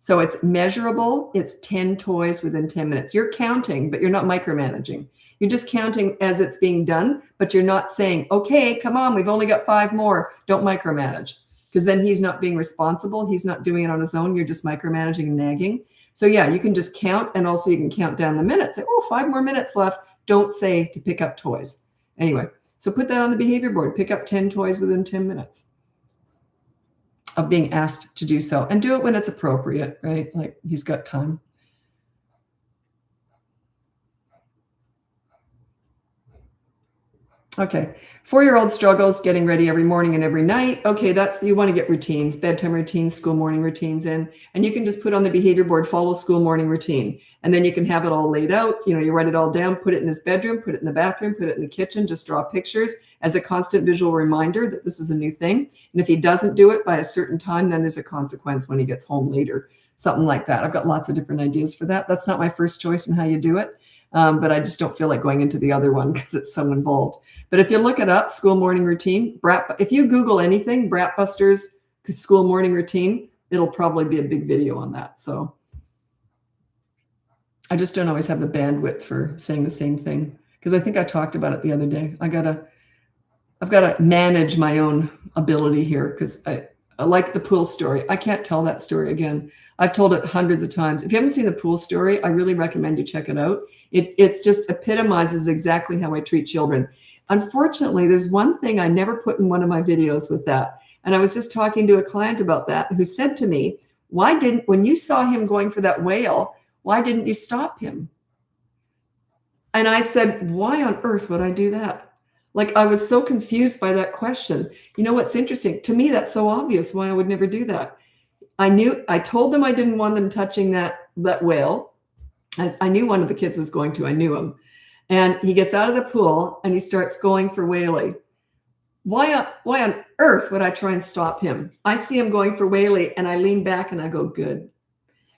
So it's measurable. It's 10 toys within 10 minutes. You're counting, but you're not micromanaging. You're just counting as it's being done, but you're not saying, okay, come on, we've only got 5 more. Don't micromanage, because then he's not being responsible. He's not doing it on his own. You're just micromanaging and nagging. So yeah, you can just count, and also you can count down the minutes. Say, oh, 5 more minutes left. Don't say to pick up toys. Anyway, so put that on the behavior board. Pick up 10 toys within 10 minutes of being asked to do so, and do it when it's appropriate, right? Like he's got time. Okay. 4-year-old struggles getting ready every morning and every night. Okay, you want to get routines, bedtime routines, school morning routines in, and you can just put on the behavior board, follow school morning routine. And then you can have it all laid out. You know, you write it all down, put it in his bedroom, put it in the bathroom, put it in the kitchen, just draw pictures as a constant visual reminder that this is a new thing. And if he doesn't do it by a certain time, then there's a consequence when he gets home later, something like that. I've got lots of different ideas for that. That's not my first choice in how you do it. But I just don't feel like going into the other one because it's so involved. But if you look it up, school morning routine, if you Google anything, BratBusters school morning routine, it'll probably be a big video on that. So I just don't always have the bandwidth for saying the same thing, because I think I talked about it the other day. I've got to manage my own ability here, because I like the pool story. I can't tell that story again. I've told it hundreds of times. If you haven't seen the pool story, I really recommend you check it out. It's just epitomizes exactly how I treat children. Unfortunately, there's one thing I never put in one of my videos with that. And I was just talking to a client about that, who said to me, when you saw him going for that whale, why didn't you stop him? And I said, why on earth would I do that? Like, I was so confused by that question. You know what's interesting? To me, that's so obvious why I would never do that. I told them I didn't want them touching that whale. I knew one of the kids was going to. I knew him. And he gets out of the pool and he starts going for whaley. Why on earth would I try and stop him? I see him going for whaley and I lean back and I go, good.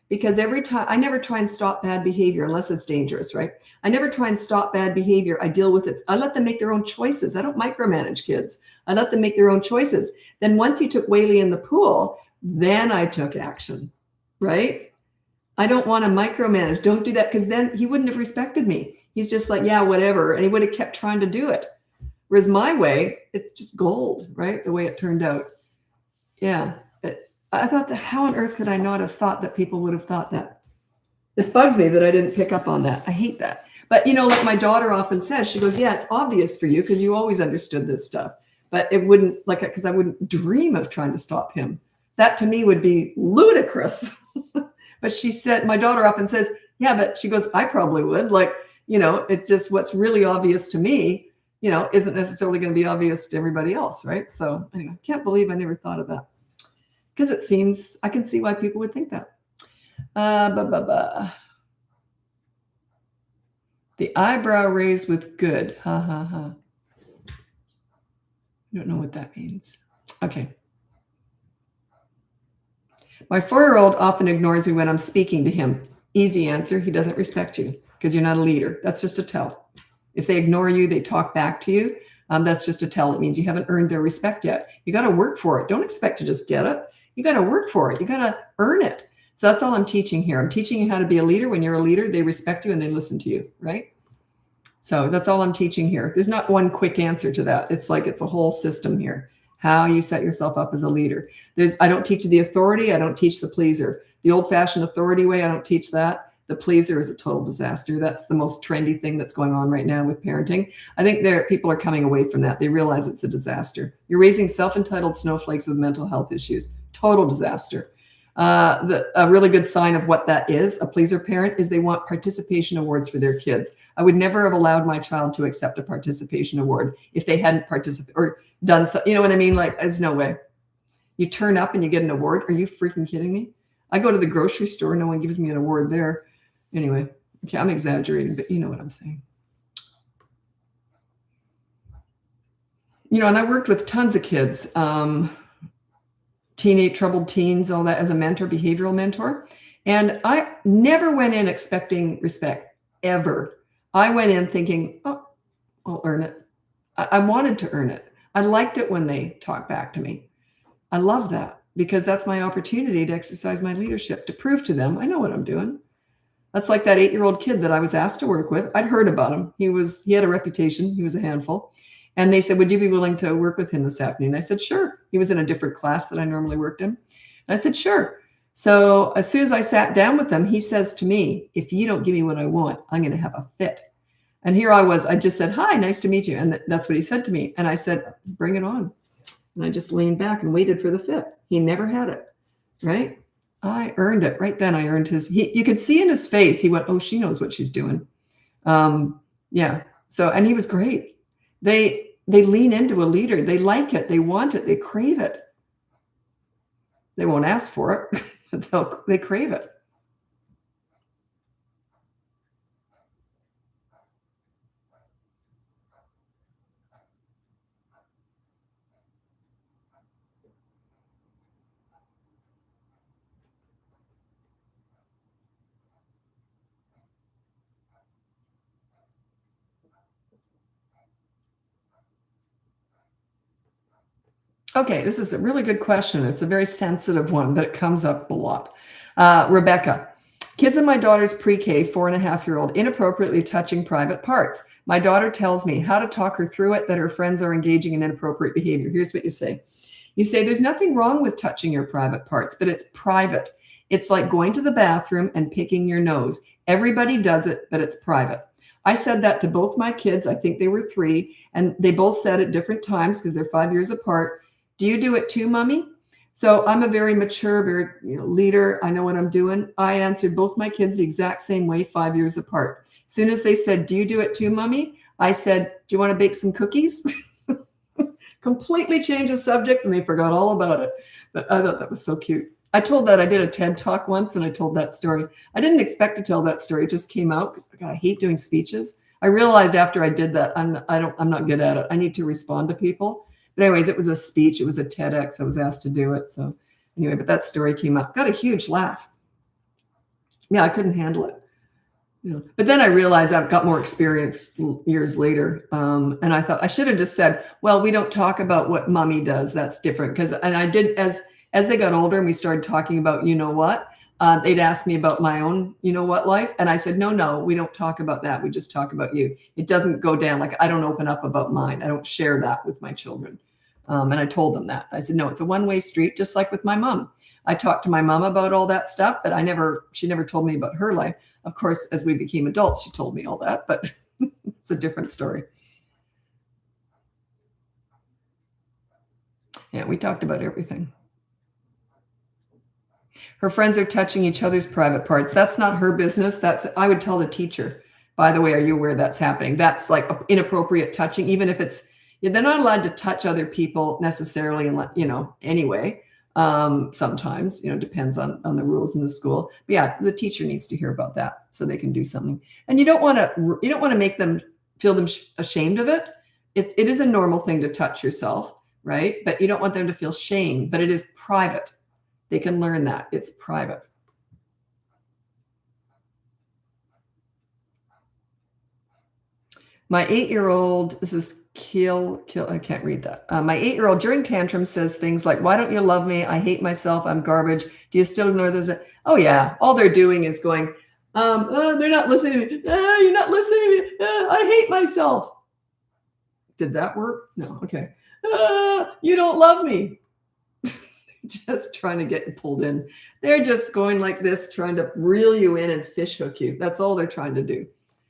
Because every time, I never try and stop bad behavior unless it's dangerous, right? I never try and stop bad behavior. I deal with it. I let them make their own choices. I don't micromanage kids. I let them make their own choices. Then once he took whaley in the pool, then I took action, right? I don't want to micromanage. Don't do that, because then he wouldn't have respected me. He's just like, yeah, whatever. And he would have kept trying to do it. Whereas my way, it's just gold, right? The way it turned out. Yeah. I thought that, how on earth could I not have thought that people would have thought that? It bugs me that I didn't pick up on that. I hate that. But, you know, like my daughter often says, she goes, yeah, it's obvious for you because you always understood this stuff. But it wouldn't, like, because I wouldn't dream of trying to stop him. That to me would be ludicrous. But she said, my daughter often says, yeah, but she goes, I probably would. Like, you know, it's just what's really obvious to me, you know, isn't necessarily going to be obvious to everybody else, right? So anyway, I can't believe I never thought of that. Because it seems, I can see why people would think that. The eyebrow raised with good. Ha, ha, ha. I don't know what that means. Okay. My 4-year-old often ignores me when I'm speaking to him. Easy answer. He doesn't respect you because you're not a leader. That's just a tell. If they ignore you, they talk back to you. That's just a tell. It means you haven't earned their respect yet. You got to work for it. Don't expect to just get it. You got to work for it. You got to earn it. So that's all I'm teaching here. I'm teaching you how to be a leader. When you're a leader, they respect you and they listen to you, right? So that's all I'm teaching here. There's not one quick answer to that. It's like, it's a whole system here. How you set yourself up as a leader. I don't teach the authority. I don't teach the pleaser. The old-fashioned authority way, I don't teach that. The pleaser is a total disaster. That's the most trendy thing that's going on right now with parenting. I think people are coming away from that. They realize it's a disaster. You're raising self-entitled snowflakes with mental health issues. Total disaster. A really good sign of what that is, a pleaser parent, is they want participation awards for their kids. I would never have allowed my child to accept a participation award if they hadn't participated or done so. You know what I mean? Like, there's no way. You turn up and you get an award. Are you freaking kidding me? I go to the grocery store. No one gives me an award there. Anyway, okay, I'm exaggerating, but you know what I'm saying. You know, and I worked with tons of kids, troubled teens, all that, as a mentor, behavioral mentor. And I never went in expecting respect, ever. I went in thinking, oh, I'll earn it. I wanted to earn it. I liked it when they talked back to me. I love that because that's my opportunity to exercise my leadership, to prove to them I know what I'm doing. That's like that 8-year-old kid that I was asked to work with. I'd heard about him. He had a reputation. He was a handful. And they said, would you be willing to work with him this afternoon? I said, sure. He was in a different class that I normally worked in. And I said, sure. So as soon as I sat down with him, he says to me, if you don't give me what I want, I'm going to have a fit. And here I was. I just said, hi, nice to meet you. And that's what he said to me. And I said, bring it on. And I just leaned back and waited for the fit. He never had it, right? I earned it. Right then I earned his, you could see in his face, he went, oh, she knows what she's doing. Yeah. So, and he was great. They lean into a leader. They like it. They want it. They crave it. They won't ask for it. They crave it. Okay, this is a really good question. It's a very sensitive one, but it comes up a lot. Rebecca, kids in my daughter's pre-K, 4.5-year-old, inappropriately touching private parts. My daughter tells me how to talk her through it, that her friends are engaging in inappropriate behavior. Here's what you say. You say, there's nothing wrong with touching your private parts, but it's private. It's like going to the bathroom and picking your nose. Everybody does it, but it's private. I said that to both my kids. I think they were 3, and they both said at different times because they're 5 years apart. Do you do it too, mommy? So I'm a very mature, very leader. I know what I'm doing. I answered both my kids the exact same way, 5 years apart. As soon as they said, do you do it too, mommy? I said, do you want to bake some cookies? Completely changed the subject and they forgot all about it. But I thought that was so cute. I did a TED talk once and I told that story. I didn't expect to tell that story. It just came out because I hate doing speeches. I realized after I did that, I'm not good at it. I need to respond to people. But anyways, it was a speech. It was a TEDx. I was asked to do it. So anyway, but that story came up. Got a huge laugh. Yeah, I couldn't handle it. But then I realized I've got more experience years later. And I thought I should have just said, well, we don't talk about what mommy does. That's different. And I did, as they got older and we started talking about, they'd ask me about my own, life. And I said, no, we don't talk about that. We just talk about you. It doesn't go down. Like, I don't open up about mine. I don't share that with my children. And I told them that. I said, no, it's a one-way street, just like with my mom. I talked to my mom about all that stuff, but she never told me about her life. Of course, as we became adults, she told me all that, but it's a different story. Yeah, we talked about everything. Her friends are touching each other's private parts. That's not her business. I would tell the teacher, by the way, are you aware that's happening? That's like inappropriate touching, even if they're not allowed to touch other people necessarily, anyway. Sometimes, depends on the rules in the school. But yeah, the teacher needs to hear about that so they can do something. And you don't want to make them feel ashamed of it. It is a normal thing to touch yourself, right? But you don't want them to feel shame, but it is private. They can learn that it's private. My 8-year-old, this is kill, I can't read that. My 8-year-old during tantrums says things like, why don't you love me? I hate myself. I'm garbage. Do you still ignore this? Oh yeah. All they're doing is going, they're not listening to me. You're not listening to me. I hate myself. Did that work? No. Okay. You don't love me. Just trying to get pulled in. They're just going like this, trying to reel you in and fish hook you. That's all they're trying to do.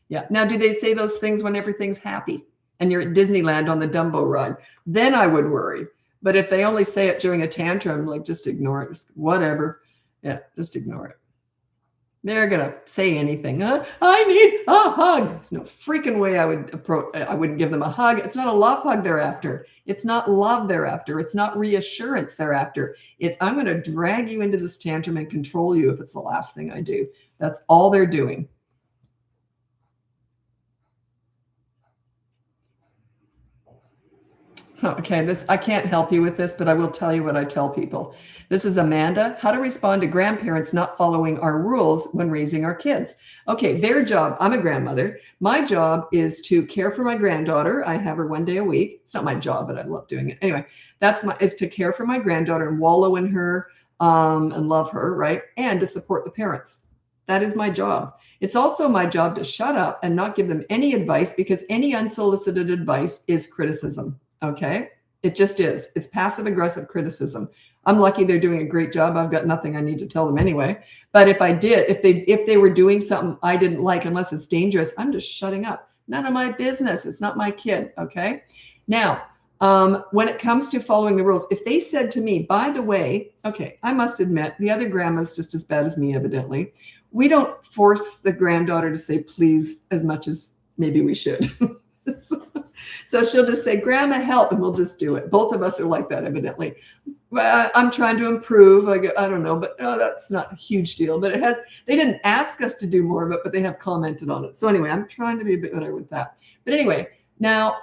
Yeah. Now, do they say those things when everything's happy and you're at Disneyland on the Dumbo ride? Then I would worry. But if they only say it during a tantrum, like just ignore it, just whatever. Yeah, just ignore it. They're gonna say anything. I need a hug. There's no freaking way I wouldn't give them a hug. It's not a love hug they're after. It's not love they're after. It's not reassurance they're after. It's I'm gonna drag you into this tantrum and control you if it's the last thing I do. That's all they're doing. Okay, I can't help you with this, but I will tell you what I tell people. This is Amanda. How to respond to grandparents not following our rules when raising our kids. Okay, their job, I'm a grandmother. My job is to care for my granddaughter. I have her one day a week. It's not my job, but I love doing it. Anyway, is to care for my granddaughter and wallow in her and love her, right? And to support the parents. That is my job. It's also my job to shut up and not give them any advice, because any unsolicited advice is criticism. Okay. It just is. It's passive aggressive criticism. I'm lucky they're doing a great job. I've got nothing I need to tell them anyway. But if they were doing something I didn't like, unless it's dangerous, I'm just shutting up. None of my business. It's not my kid. Okay. Now, when it comes to following the rules, if they said to me, by the way, okay, I must admit the other grandma's just as bad as me, evidently. We don't force the granddaughter to say please as much as maybe we should. So she'll just say, Grandma, help, and we'll just do it. Both of us are like that, evidently. I'm trying to improve. I don't know, but that's not a huge deal. But they didn't ask us to do more of it, but they have commented on it. So anyway, I'm trying to be a bit better with that. But anyway, now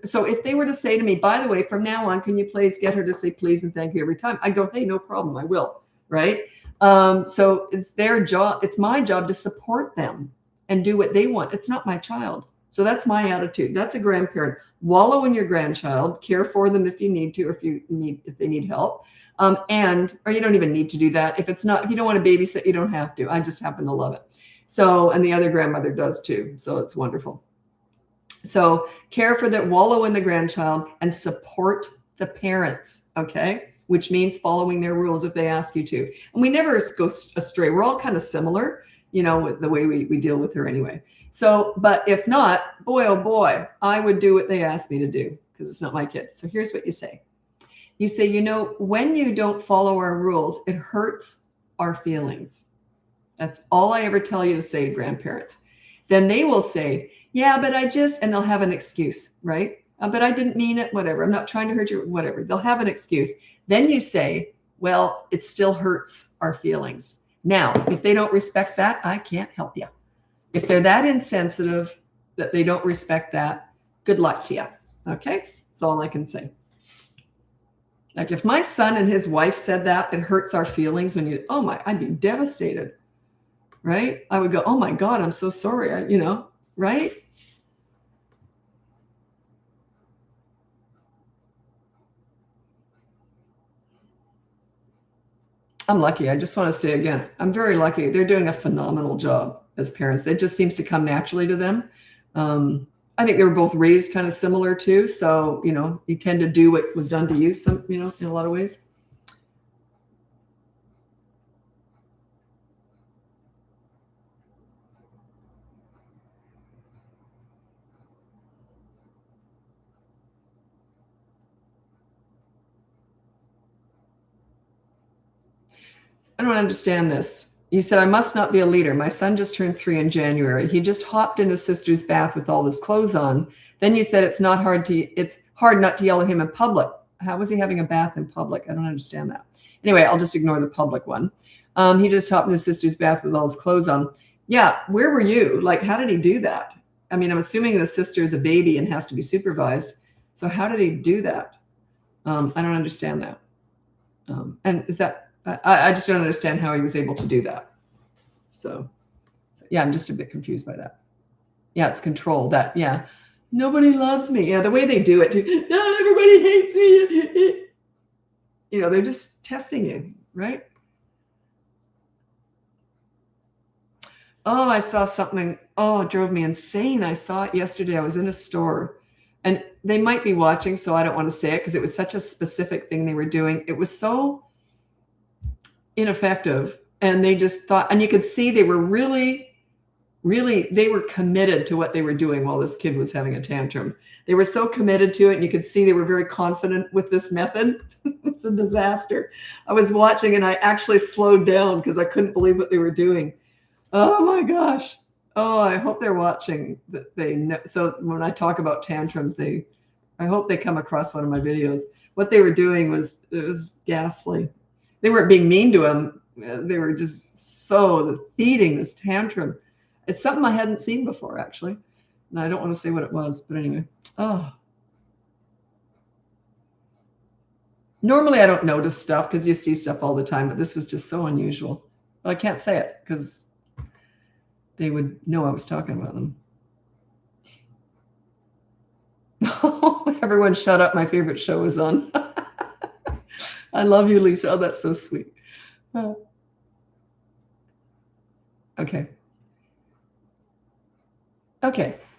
so if they were to say to me, by the way, from now on, can you please get her to say please and thank you every time? I go, hey, no problem, I will, right? So it's their job. It's my job to support them and do what they want. It's not my child. So that's my attitude. That's a grandparent. Wallow in your grandchild, care for them if you need to, or if they need help. Or you don't even need to do that. If you don't want to babysit, you don't have to. I just happen to love it. So, and the other grandmother does too. So it's wonderful. So care for that, wallow in the grandchild, and support the parents. Okay. Which means following their rules if they ask you to. And we never go astray. We're all kind of similar, with the way we deal with her anyway. So, but if not, boy, oh boy, I would do what they asked me to do, because it's not my kid. So here's what you say. You say, when you don't follow our rules, it hurts our feelings. That's all I ever tell you to say to grandparents. Then they will say, yeah, but and they'll have an excuse, right? But I didn't mean it, whatever. I'm not trying to hurt you, whatever. They'll have an excuse. Then you say, well, it still hurts our feelings. Now, if they don't respect that, I can't help you. If they're that insensitive that they don't respect that, good luck to you. Okay? That's all I can say. Like if my son and his wife said that, it hurts our feelings when I'd be devastated, right? I would go, oh my God, I'm so sorry. Right? I'm lucky. I just want to say again, I'm very lucky. They're doing a phenomenal job as parents. It just seems to come naturally to them. I think they were both raised kind of similar too. So, you tend to do what was done to you, in a lot of ways. I don't understand this. You said, I must not be a leader. My son just turned 3 in January. He just hopped in his sister's bath with all his clothes on. Then you said it's hard not to yell at him in public. How was he having a bath in public? I don't understand that. Anyway, I'll just ignore the public one. He just hopped in his sister's bath with all his clothes on. Yeah, where were you? Like, how did he do that? I mean, I'm assuming the sister is a baby and has to be supervised. So how did he do that? I don't understand that. And is that, I just don't understand how he was able to do that. So yeah, I'm just a bit confused by that. Yeah, it's control. Yeah. Nobody loves me. Yeah, the way they do it. Everybody hates me. They're just testing you, right? Oh, I saw something. Oh, it drove me insane. I saw it yesterday. I was in a store and they might be watching, so I don't want to say it because it was such a specific thing they were doing. It was so ineffective. And they just thought, and you could see they were really, they were committed to what they were doing while this kid was having a tantrum. They were so committed to it. And you could see they were very confident with this method. It's a disaster. I was watching and I actually slowed down because I couldn't believe what they were doing. Oh my gosh. Oh, I hope they're watching. That they know. So when I talk about tantrums, I hope they come across one of my videos. What they were doing was ghastly. They weren't being mean to him. They were just feeding this tantrum. It's something I hadn't seen before, actually. And I don't want to say what it was, but anyway. Oh. Normally I don't notice stuff because you see stuff all the time, but this was just so unusual. But I can't say it because they would know I was talking about them. Everyone shut up. My favorite show is on. I love you, Lisa. Oh, that's so sweet. Okay.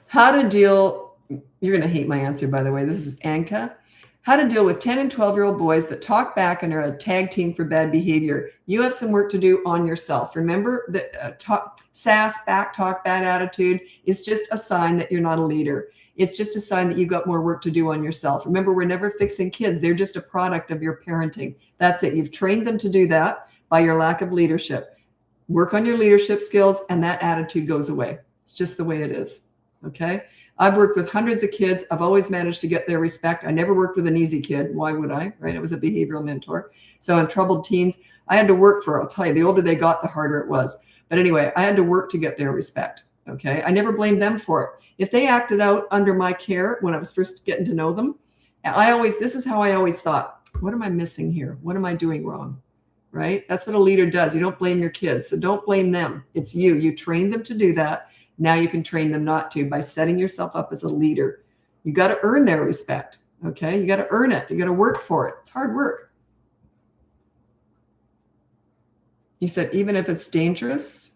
How to deal, you're going to hate my answer, by the way. This is Anka. How to deal with 10 and 12-year-old boys that talk back and are a tag team for bad behavior. You have some work to do on yourself. Remember that sass, back talk, bad attitude is just a sign that you're not a leader. It's just a sign that you've got more work to do on yourself. Remember, we're never fixing kids. They're just a product of your parenting. That's it. You've trained them to do that by your lack of leadership. Work on your leadership skills and that attitude goes away. It's just the way it is. Okay. I've worked with hundreds of kids. I've always managed to get their respect. I never worked with an easy kid. Why would I? Right? I was a behavioral mentor. So in troubled teens, I had to work for, I'll tell you, the older they got, the harder it was. But anyway, I had to work to get their respect. Okay. I never blamed them for it. If they acted out under my care when I was first getting to know them, this is how I always thought, what am I missing here? What am I doing wrong? Right? That's what a leader does. You don't blame your kids. So don't blame them. It's you. You trained them to do that. Now you can train them not to by setting yourself up as a leader. You got to earn their respect. Okay. You got to earn it. You got to work for it. It's hard work. You said, even if it's dangerous,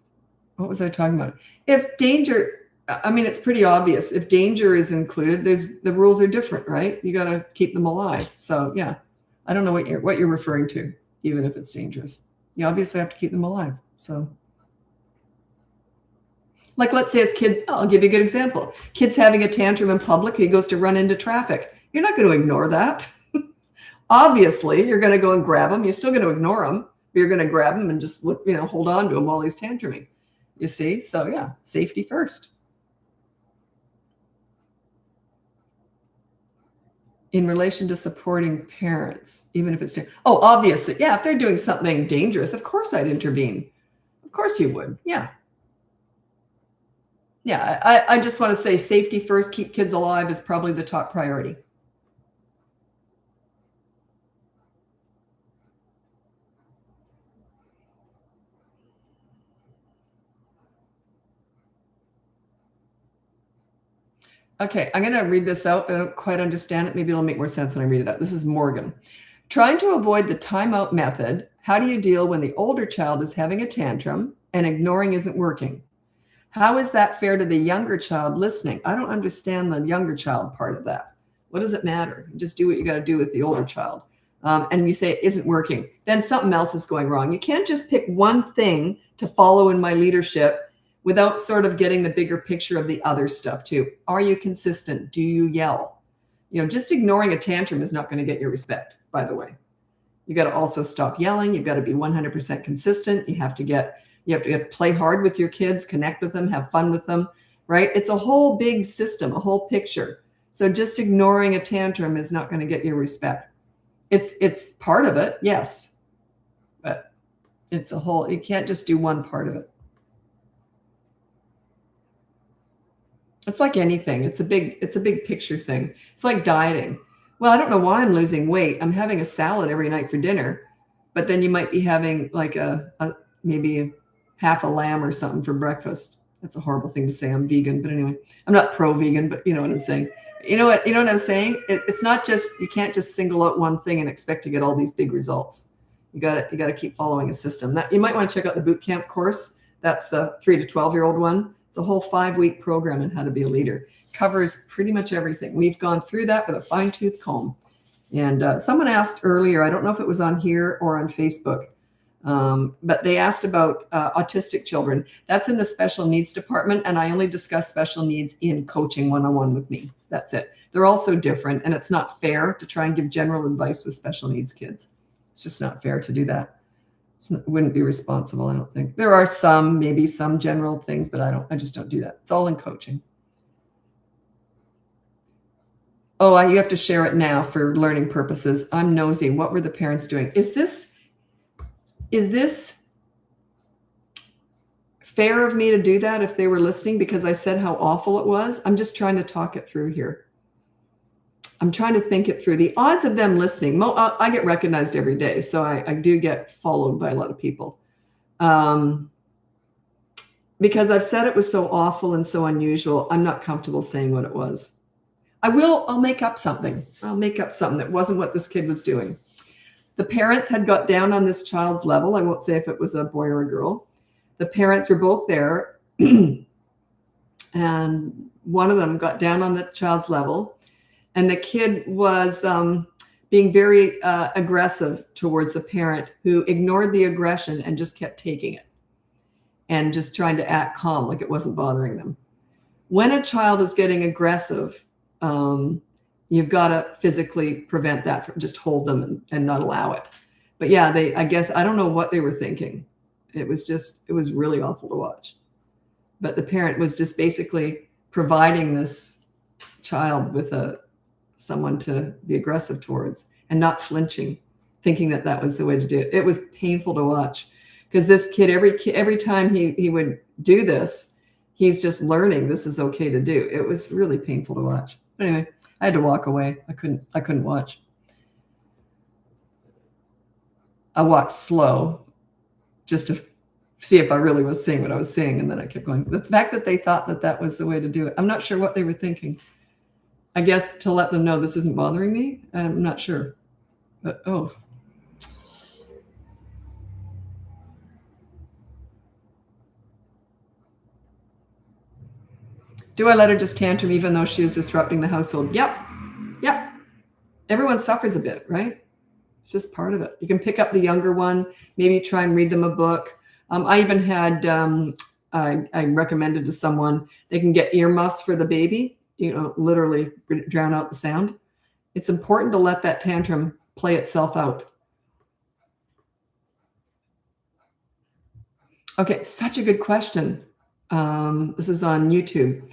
what was I talking about? If danger, I mean, it's pretty obvious. If danger is included, the rules are different, right? You got to keep them alive. So yeah, I don't know what you're referring to, even if it's dangerous. You obviously have to keep them alive. So like, let's say it's kids, I'll give you a good example. Kids having a tantrum in public, he goes to run into traffic. You're not going to ignore that. Obviously, you're going to go and grab him. You're still going to ignore him, but you're going to grab him and just hold on to him while he's tantruming. You see? So yeah, safety first. In relation to supporting parents, even if it's, obviously, yeah, if they're doing something dangerous, of course I'd intervene. Of course you would. Yeah. Yeah, I just want to say safety first, keep kids alive is probably the top priority. Okay, I'm going to read this out. I don't quite understand it. Maybe it'll make more sense when I read it out. This is Morgan. Trying to avoid the timeout method, how do you deal when the older child is having a tantrum and ignoring isn't working? How is that fair to the younger child listening? I don't understand the younger child part of that. What does it matter? Just do what you got to do with the older child. And you say it isn't working, then something else is going wrong. You can't just pick one thing to follow in my leadership without sort of getting the bigger picture of the other stuff too. Are you consistent? Do you yell? Just ignoring a tantrum is not going to get your respect, by the way. You got to also stop yelling. You've got to be 100% consistent. You have to play hard with your kids, connect with them, have fun with them, right? It's a whole big system, a whole picture. So just ignoring a tantrum is not going to get your respect. It's part of it, yes, but it's a whole. You can't just do one part of it. It's like anything. It's a big picture thing. It's like dieting. Well, I don't know why I'm losing weight. I'm having a salad every night for dinner, but then you might be having like maybe half a lamb or something for breakfast. That's a horrible thing to say. I'm vegan, but anyway, I'm not pro-vegan, but you know what I'm saying. You know what I'm saying? It's not just, you can't just single out one thing and expect to get all these big results. You got to keep following a system. That you might want to check out the boot camp course. That's the 3 to 12-year-old one. It's a whole 5-week program on how to be a leader. Covers pretty much everything. We've gone through that with a fine-tooth comb. And someone asked earlier, I don't know if it was on here or on Facebook, but they asked about autistic children. That's in the special needs department, and I only discuss special needs in coaching one-on-one with me. That's it. They're all so different, and it's not fair to try and give general advice with special needs kids. It's just not fair to do that. It wouldn't be responsible, I don't think. There are maybe some general things, but I just don't do that. It's all in coaching. Oh, you have to share it now for learning purposes. I'm nosy. What were the parents doing? Is this fair of me to do that if they were listening because I said how awful it was? I'm just trying to talk it through here. I'm trying to think it through. The odds of them listening, I get recognized every day, so I do get followed by a lot of people. Because I've said it was so awful and so unusual, I'm not comfortable saying what it was. I'll make up something. I'll make up something that wasn't what this kid was doing. The parents had got down on this child's level. I won't say if it was a boy or a girl. The parents were both there, and one of them got down on the child's level. And the kid was being very aggressive towards the parent, who ignored the aggression and just kept taking it and just trying to act calm, like it wasn't bothering them. When a child is getting aggressive, you've got to physically prevent that, just hold them and not allow it. But yeah, I guess, I don't know what they were thinking. It was really awful to watch. But the parent was just basically providing this child with someone to be aggressive towards and not flinching, thinking that was the way to do it. It was painful to watch because this kid, every time he would do this, he's just learning this is okay to do. It was really painful to watch. But anyway, I had to walk away. I couldn't watch. I walked slow just to see if I really was seeing what I was seeing. And then I kept going. The fact that they thought that was the way to do it, I'm not sure what they were thinking. I guess to let them know this isn't bothering me. I'm not sure. But, oh. Do I let her just tantrum even though she is disrupting the household? Yep. Everyone suffers a bit, right? It's just part of it. You can pick up the younger one, maybe try and read them a book. I even had, I recommended to someone, they can get earmuffs for the baby, literally drown out the sound. It's important to let that tantrum play itself out. Okay, such a good question. This is on YouTube.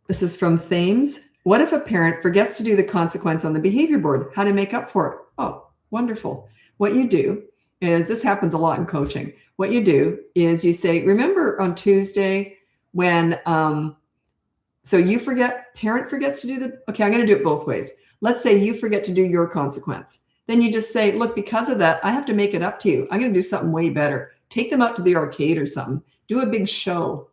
This is from Thames. What if a parent forgets to do the consequence on the behavior board? How to make up for it? Oh, wonderful. What you do is, this happens a lot in coaching. What you do is you say, remember on Tuesday when, so you forget, parent forgets to do okay, I'm going to do it both ways. Let's say you forget to do your consequence. Then you just say, look, because of that, I have to make it up to you. I'm going to do something way better. Take them out to the arcade or something. Do a big show.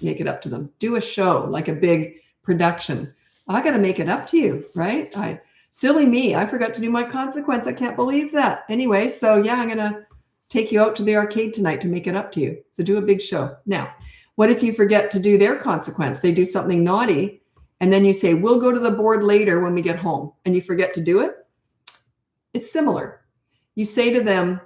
Make it up to them. Do a show, like a big production. I got to make it up to you, right? Silly me. I forgot to do my consequence. I can't believe that. Anyway, so yeah, I'm going to take you out to the arcade tonight to make it up to you. So do a big show. Now, what if you forget to do their consequence? They do something naughty, and then you say, we'll go to the board later when we get home, and you forget to do it? It's similar. You say to them,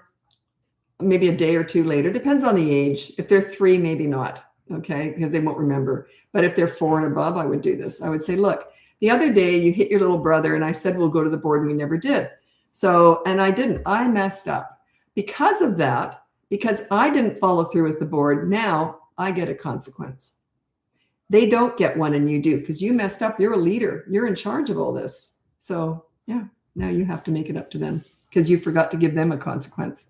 maybe a day or two later, depends on the age. If they're 3, maybe not, okay, because they won't remember. But if they're 4 and above, I would do this. I would say, look, the other day you hit your little brother, and I said, we'll go to the board, and we never did. So, and I didn't. I messed up. Because of that, because I didn't follow through with the board, now I get a consequence. They don't get one and you do, because you messed up. You're a leader. You're in charge of all this. So yeah, now you have to make it up to them because you forgot to give them a consequence.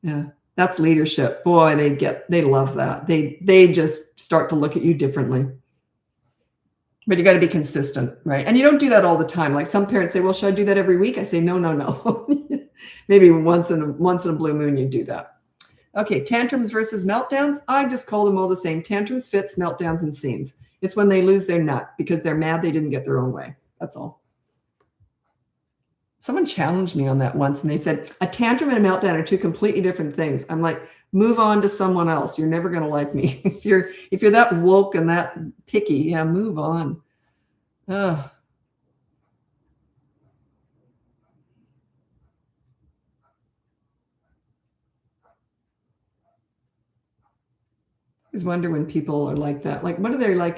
Yeah, that's leadership. Boy, they love that. They just start to look at you differently. But you got to be consistent, right? And you don't do that all the time. Like some parents say, well, should I do that every week? I say, no. Maybe once in a blue moon you do that. Okay, tantrums versus meltdowns. I just call them all the same. Tantrums, fits, meltdowns, and scenes. It's when they lose their nut because they're mad they didn't get their own way. That's all. Someone challenged me on that once, and they said, a tantrum and a meltdown are 2 completely different things. I'm like, move on to someone else. You're never going to like me. If you're that woke and that picky, yeah, move on. Ugh. I always wonder when people are like that. Like, what are they like?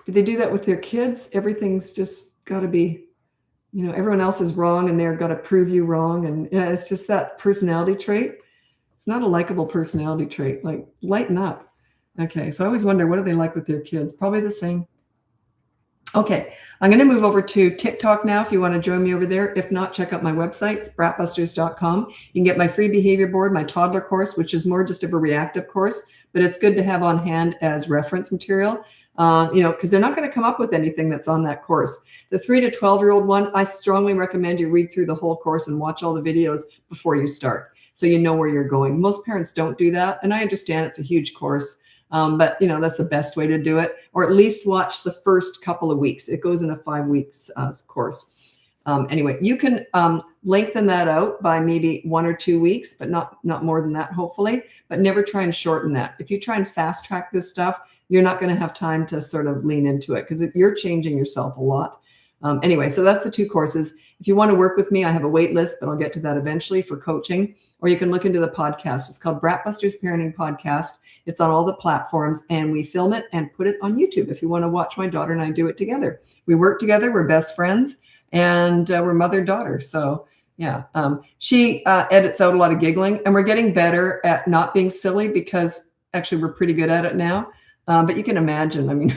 Do they do that with their kids? Everything's just got to be, everyone else is wrong and they're got to prove you wrong. And yeah, it's just that personality trait. It's not a likable personality trait. Like, lighten up. Okay, so I always wonder, what are they like with their kids? Probably the same. Okay, I'm going to move over to TikTok now if you want to join me over there. If not, check out my website. It's BratBusters.com. You can get my free behavior board, my toddler course, which is more just of a reactive course, but it's good to have on hand as reference material, because they're not going to come up with anything that's on that course. The 3 to 12-year-old one, I strongly recommend you read through the whole course and watch all the videos before you start, so you know where you're going. Most parents don't do that, and I understand it's a huge course. But that's the best way to do it, or at least watch the first couple of weeks. It goes in a 5 weeks course. Anyway, you can lengthen that out by maybe 1 or 2 weeks, but not more than that, hopefully. But never try and shorten that. If you try and fast track this stuff, you're not going to have time to sort of lean into it because you're changing yourself a lot. Anyway, so that's the 2 courses. If you want to work with me, I have a wait list, but I'll get to that eventually for coaching. Or you can look into the podcast. It's called BratBusters Parenting Podcast. It's on all the platforms, and we film it and put it on YouTube if you want to watch my daughter and I do it together. We work together. We're best friends, and we're mother-daughter. So yeah, she edits out a lot of giggling, and we're getting better at not being silly because actually we're pretty good at it now. But you can imagine, I mean,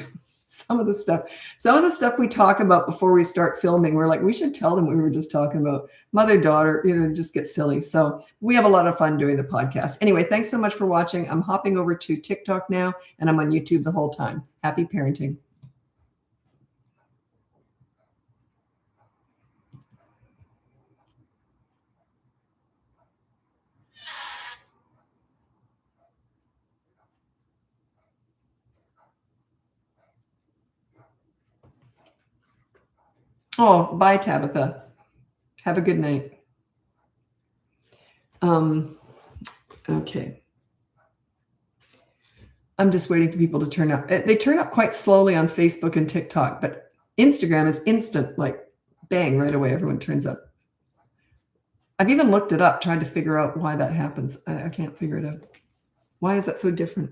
some of the stuff we talk about before we start filming, we're like, we should tell them we were just talking about mother-daughter, just get silly. So we have a lot of fun doing the podcast. Anyway, thanks so much for watching. I'm hopping over to TikTok now, and I'm on YouTube the whole time. Happy parenting. Oh, bye, Tabitha. Have a good night. Okay. I'm just waiting for people to turn up. They turn up quite slowly on Facebook and TikTok, but Instagram is instant, like bang, right away, everyone turns up. I've even looked it up, tried to figure out why that happens. I can't figure it out. Why is that so different?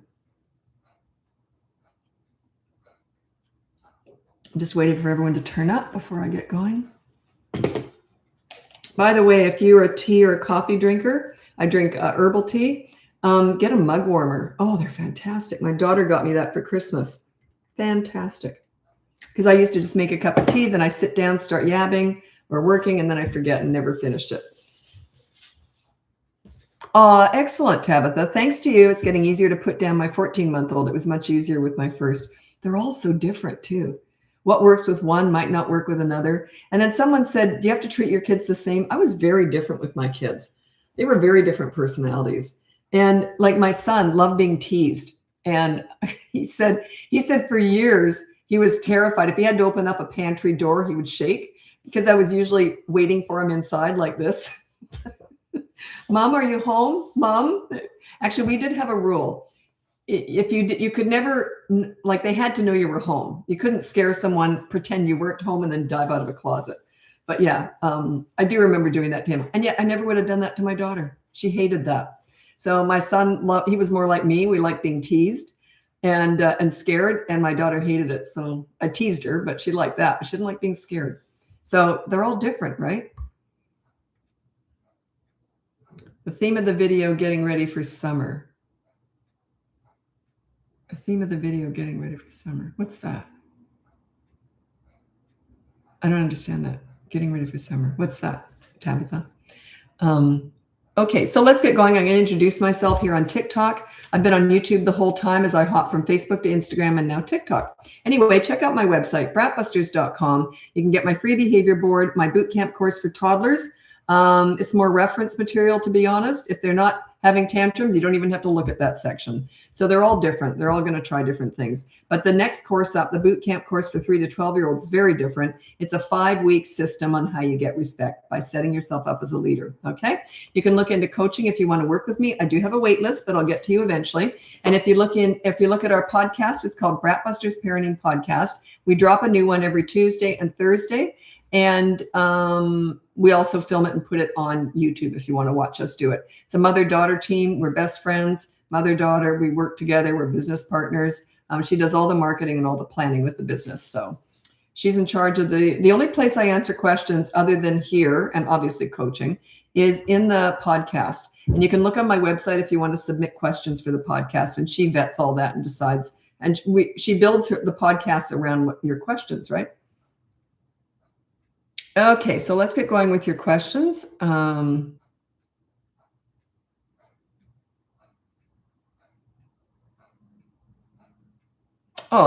I'm just waiting for everyone to turn up before I get going. By the way, if you're a tea or a coffee drinker, I drink herbal tea. Get a mug warmer. Oh, they're fantastic. My daughter got me that for Christmas. Fantastic. Because I used to just make a cup of tea, then I sit down, start yabbing or working, and then I forget and never finished it. Excellent, Tabitha. Thanks to you, it's getting easier to put down my 14-month-old. It was much easier with my first. They're all so different too. What works with one might not work with another. And then someone said, do you have to treat your kids the same? I was very different with my kids. They were very different personalities. And like my son loved being teased. And he said for years, he was terrified. If he had to open up a pantry door, he would shake because I was usually waiting for him inside like this. Mom, are you home? Mom? Actually, we did have a rule. If you could never, like they had to know you were home. You couldn't scare someone, pretend you weren't home and then dive out of a closet. But yeah, I do remember doing that to him. And yet I never would have done that to my daughter. She hated that. So my son, he was more like me. We liked being teased and scared, and my daughter hated it. So I teased her, but she liked that. But she didn't like being scared. So they're all different, right? The theme of the video, getting ready for summer. The theme of the video, getting ready for summer. What's that? I don't understand that. Getting ready for summer. What's that, Tabitha? Okay, so let's get going. I'm going to introduce myself here on TikTok. I've been on YouTube the whole time as I hop from Facebook to Instagram and now TikTok. Anyway, check out my website, BratBusters.com. You can get my free behavior board, my boot camp course for toddlers. It's more reference material, to be honest. If they're not having tantrums, you don't even have to look at that section. So they're all different. They're all going to try different things. But the next course up, the boot camp course for 3 to 12-year-olds, is very different. It's a 5-week system on how you get respect by setting yourself up as a leader. Okay. You can look into coaching if you want to work with me. I do have a wait list, but I'll get to you eventually. And if you look at our podcast, it's called BratBusters Parenting Podcast. We drop a new one every Tuesday and Thursday. And we also film it and put it on YouTube if you want to watch us do it. It's a mother-daughter team. We're best friends, mother-daughter. We work together. We're business partners. She does all the marketing and all the planning with the business. So she's in charge of the only place I answer questions other than here and obviously coaching is in the podcast. And you can look on my website if you want to submit questions for the podcast. And she vets all that and decides. And she builds the podcast around your questions, right? Okay, so let's get going with your questions. Oh,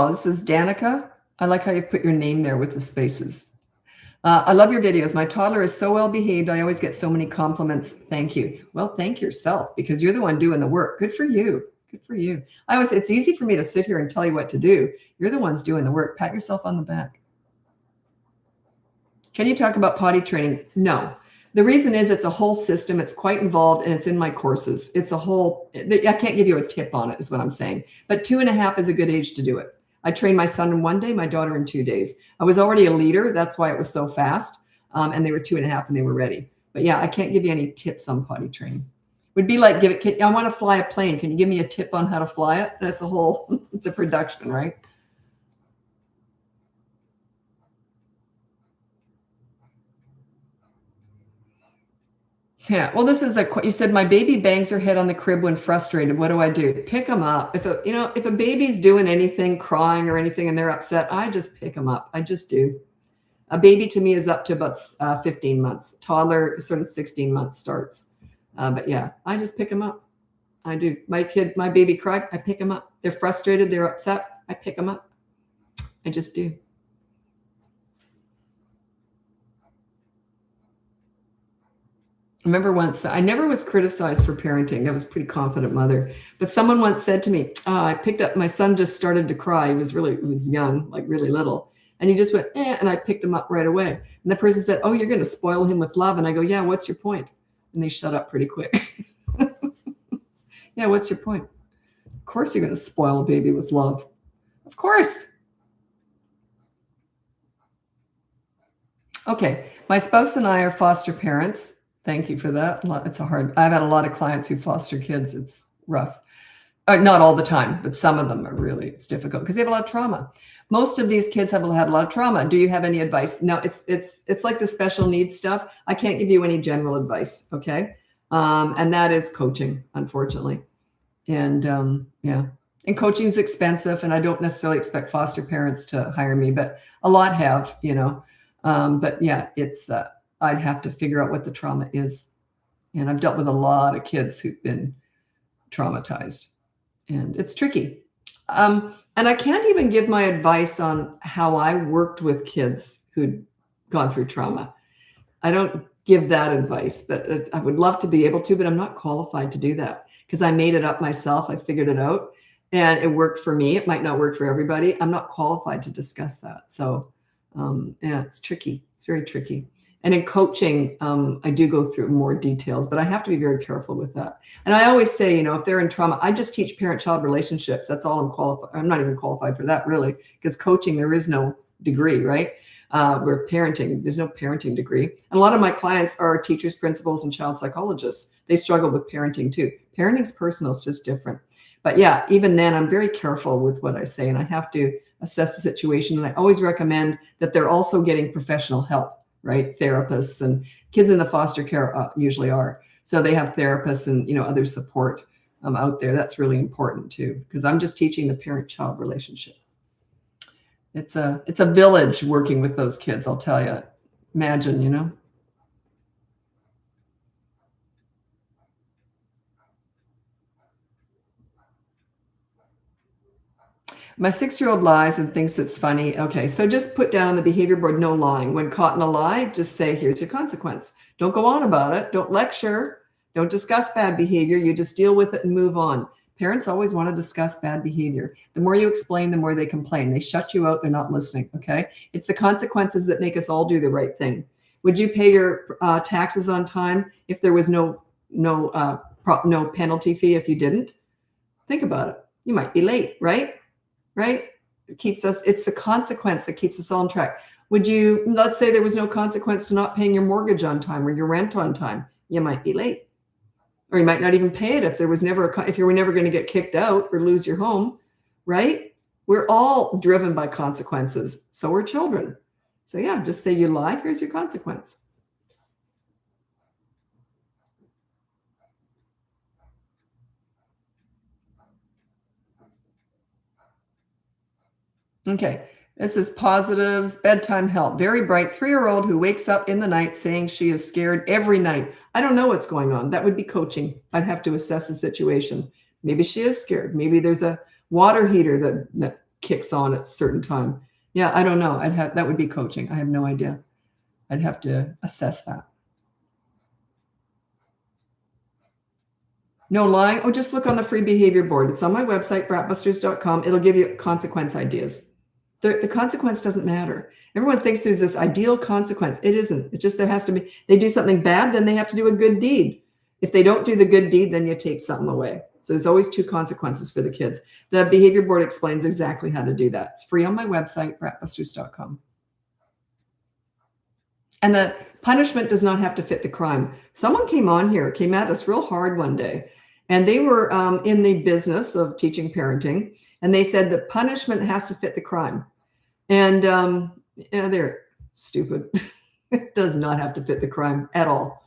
this is Danica. I like how you put your name there with the spaces. I love your videos. My toddler is so well behaved. I always get so many compliments. Thank you. Well, thank yourself because you're the one doing the work. Good for you. Good for you. It's easy for me to sit here and tell you what to do. You're the ones doing the work. Pat yourself on the back. Can you talk about potty training? No. The reason is it's a whole system. It's quite involved and it's in my courses. It's a whole, I can't give you a tip on it is what I'm saying. But 2.5 is a good age to do it. I trained my son in 1 day, my daughter in 2 days. I was already a leader. That's why it was so fast. And they were 2.5 and they were ready. But yeah, I can't give you any tips on potty training. Would be like, I want to fly a plane. Can you give me a tip on how to fly it? That's it's a production, right? Yeah. Well, you said my baby bangs her head on the crib when frustrated. What do I do? Pick them up. If a baby's doing anything, crying or anything, and they're upset, I just pick them up. I just do. A baby to me is up to about 15 months. Toddler sort of 16 months starts. But yeah, I just pick them up. I do. My baby cried. I pick them up. They're frustrated. They're upset. I pick them up. I just do. I remember once, I never was criticized for parenting. I was a pretty confident mother. But someone once said to me, I picked up, my son just started to cry. He was young, like really little. And he just went, and I picked him up right away. And the person said, oh, you're going to spoil him with love. And I go, yeah, what's your point? And they shut up pretty quick. Yeah, what's your point? Of course you're going to spoil a baby with love. Of course. Okay, my spouse and I are foster parents. Thank you for that. I've had a lot of clients who foster kids. It's rough. Not all the time, but some of them it's difficult because they have a lot of trauma. Most of these kids have had a lot of trauma. Do you have any advice? No, it's like the special needs stuff. I can't give you any general advice. Okay. And that is coaching, unfortunately. And yeah. And coaching is expensive and I don't necessarily expect foster parents to hire me, but a lot have, but yeah, I'd have to figure out what the trauma is. And I've dealt with a lot of kids who've been traumatized, and it's tricky. And I can't even give my advice on how I worked with kids who'd gone through trauma. I don't give that advice, but I would love to be able to, but I'm not qualified to do that because I made it up myself. I figured it out and it worked for me. It might not work for everybody. I'm not qualified to discuss that. So yeah, it's tricky. It's very tricky. And in coaching, I do go through more details, but I have to be very careful with that. And I always say, you know, if they're in trauma, I just teach parent-child relationships. That's all I'm qualified. I'm not even qualified for that really, because coaching, there is no degree, right? Where parenting, there's no parenting degree. And a lot of my clients are teachers, principals, and child psychologists. They struggle with parenting too. Parenting's personal, it's just different. But yeah, even then, I'm very careful with what I say, and I have to assess the situation. And I always recommend that they're also getting professional help, right? Therapists, and kids in the foster care usually are. So they have therapists and, you know, other support out there. That's really important too, because I'm just teaching the parent-child relationship. It's a village working with those kids, I'll tell you. Imagine, you know. My 6-year-old lies and thinks it's funny. Okay, so just put down on the behavior board, no lying. When caught in a lie, just say, here's your consequence. Don't go on about it. Don't lecture. Don't discuss bad behavior. You just deal with it and move on. Parents always want to discuss bad behavior. The more you explain, the more they complain. They shut you out. They're not listening, okay? It's the consequences that make us all do the right thing. Would you pay your taxes on time if there was no penalty fee if you didn't? Think about it. You might be late, right? Right? It's the consequence that keeps us all on track. Let's say there was no consequence to not paying your mortgage on time or your rent on time. You might be late. Or you might not even pay it if you were never going to get kicked out or lose your home, right? We're all driven by consequences. So are children. So yeah, just say you lie, here's your consequence. Okay, this is positives, bedtime help. Very bright 3-year-old who wakes up in the night saying she is scared every night. I don't know what's going on. That would be coaching. I'd have to assess the situation. Maybe she is scared. Maybe there's a water heater that kicks on at a certain time. Yeah, I don't know. That would be coaching. I have no idea. I'd have to assess that. No lying. Oh, just look on the free behavior board. It's on my website, BratBusters.com. It'll give you consequence ideas. The consequence doesn't matter. Everyone thinks there's this ideal consequence. It isn't. It's just there has to be, they do something bad, then they have to do a good deed. If they don't do the good deed, then you take something away. So there's always 2 consequences for the kids. The behavior board explains exactly how to do that. It's free on my website, BratBusters.com. And the punishment does not have to fit the crime. Someone came at us real hard one day, and they were in the business of teaching parenting. And they said the punishment has to fit the crime. And yeah, they're stupid. It does not have to fit the crime at all.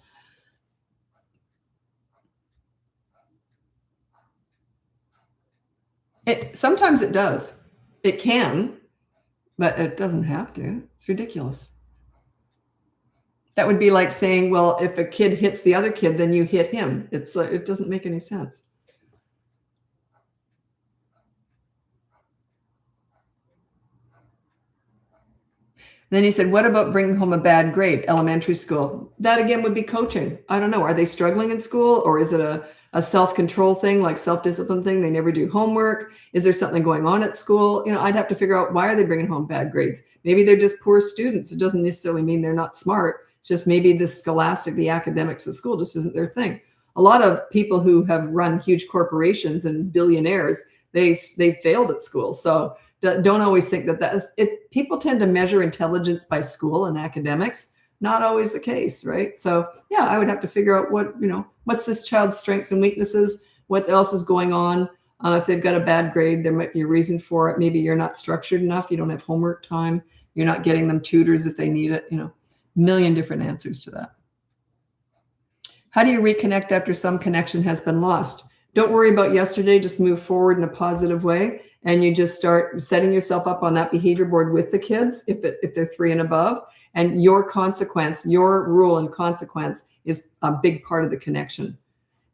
Sometimes it does. It can, but it doesn't have to. It's ridiculous. That would be like saying, well, if a kid hits the other kid, then you hit him. It doesn't make any sense. Then he said, what about bringing home a bad grade, elementary school? That again would be coaching. I don't know. Are they struggling in school, or is it a self-control thing, like self-discipline thing? They never do homework. Is there something going on at school? You know, I'd have to figure out, why are they bringing home bad grades? Maybe they're just poor students. It doesn't necessarily mean they're not smart. It's just maybe the academics at school just isn't their thing. A lot of people who have run huge corporations and billionaires, they failed at school. So don't always think people tend to measure intelligence by school and academics. Not always the case, right? So yeah, I would have to figure out what's this child's strengths and weaknesses, what else is going on. If they've got a bad grade, there might be a reason for it. Maybe you're not structured enough. You don't have homework time. You're not getting them tutors if they need it. Million different answers to that. How do you reconnect after some connection has been lost? Don't worry about yesterday. Just move forward in a positive way. And you just start setting yourself up on that behavior board with the kids, if they're 3 and above. And your consequence, your rule and consequence is a big part of the connection.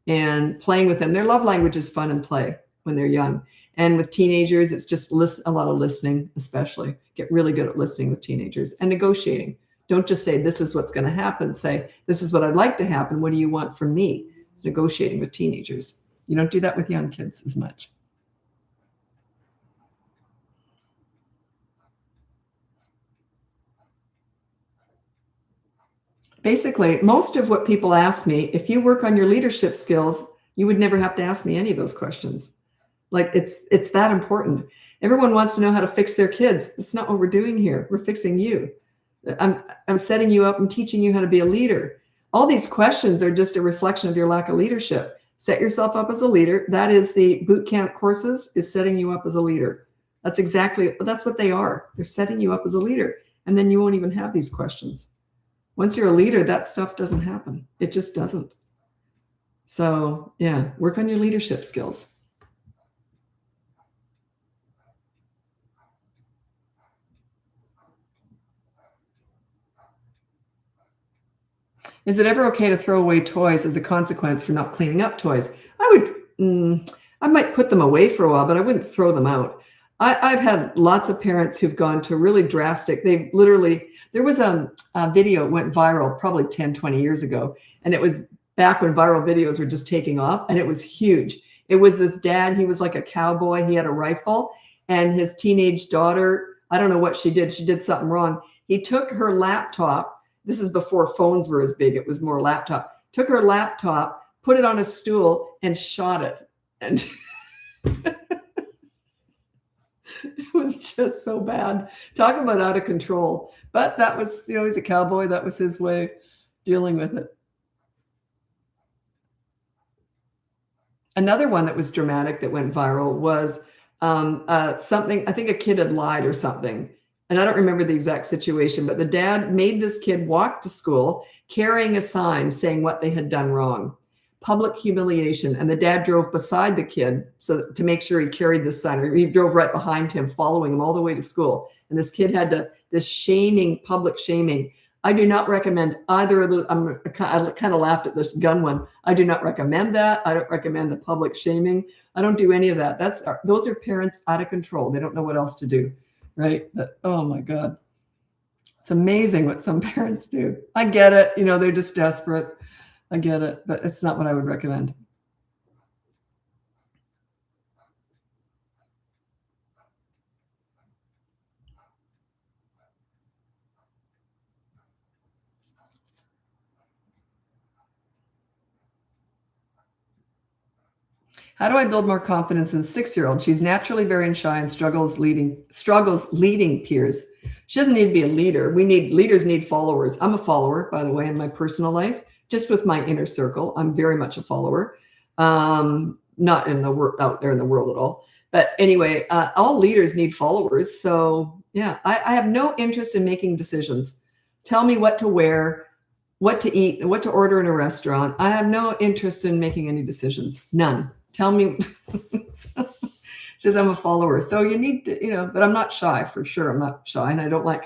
And playing with them, their love language is fun and play when they're young. And with teenagers, it's just a lot of listening, especially. Get really good at listening with teenagers and negotiating. Don't just say, this is what's going to happen. Say, this is what I'd like to happen. What do you want from me? It's negotiating with teenagers. You don't do that with young kids as much. Basically, most of what people ask me, if you work on your leadership skills, you would never have to ask me any of those questions. Like it's that important. Everyone wants to know how to fix their kids. That's not what we're doing here. We're fixing you. I'm setting you up and teaching you how to be a leader. All these questions are just a reflection of your lack of leadership. Set yourself up as a leader. That is the boot camp courses, is setting you up as a leader. That's what they are. They're setting you up as a leader. And then you won't even have these questions. Once you're a leader, that stuff doesn't happen. It just doesn't. So yeah, work on your leadership skills. Is it ever okay to throw away toys as a consequence for not cleaning up toys? I might put them away for a while, but I wouldn't throw them out. I've had lots of parents who've gone to really drastic. There was a video that went viral probably 10, 20 years ago. And it was back when viral videos were just taking off, and it was huge. It was this dad, he was like a cowboy. He had a rifle, and his teenage daughter, I don't know what she did. She did something wrong. He took her laptop. This is before phones were as big. It was more laptop. Took her laptop, put it on a stool, and shot it. And it was just so bad. Talk about out of control. But that was, he's a cowboy. That was his way dealing with it. Another one that was dramatic that went viral was something, I think a kid had lied or something. And I don't remember the exact situation, but the dad made this kid walk to school carrying a sign saying what they had done wrong. Public humiliation. And the dad drove beside the kid to make sure he carried this sign, or he drove right behind him, following him all the way to school. And this kid had this shaming, public shaming. I do not recommend either of those. I kind of laughed at this gun one. I do not recommend that. I don't recommend the public shaming. I don't do any of that. Those are parents out of control. They don't know what else to do. Right? But oh my God, it's amazing what some parents do. I get it. They're just desperate. I get it, but it's not what I would recommend. How do I build more confidence in 6-year-old? She's naturally very shy and struggles leading peers. She doesn't need to be a leader. Leaders need followers. I'm a follower, by the way, in my personal life, just with my inner circle. I'm very much a follower. Not in the out there in the world at all. But anyway, all leaders need followers. So yeah, I have no interest in making decisions. Tell me what to wear, what to eat, what to order in a restaurant. I have no interest in making any decisions. None. Tell me. Says I'm a follower. So you need to, but I'm not shy, for sure. I'm not shy, and I don't lack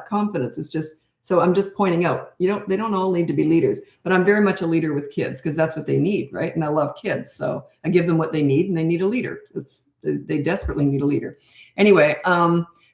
confidence. It's just, so I'm just pointing out, they don't all need to be leaders, but I'm very much a leader with kids because that's what they need, right? And I love kids. So I give them what they need, and they need a leader. They desperately need a leader. Anyway,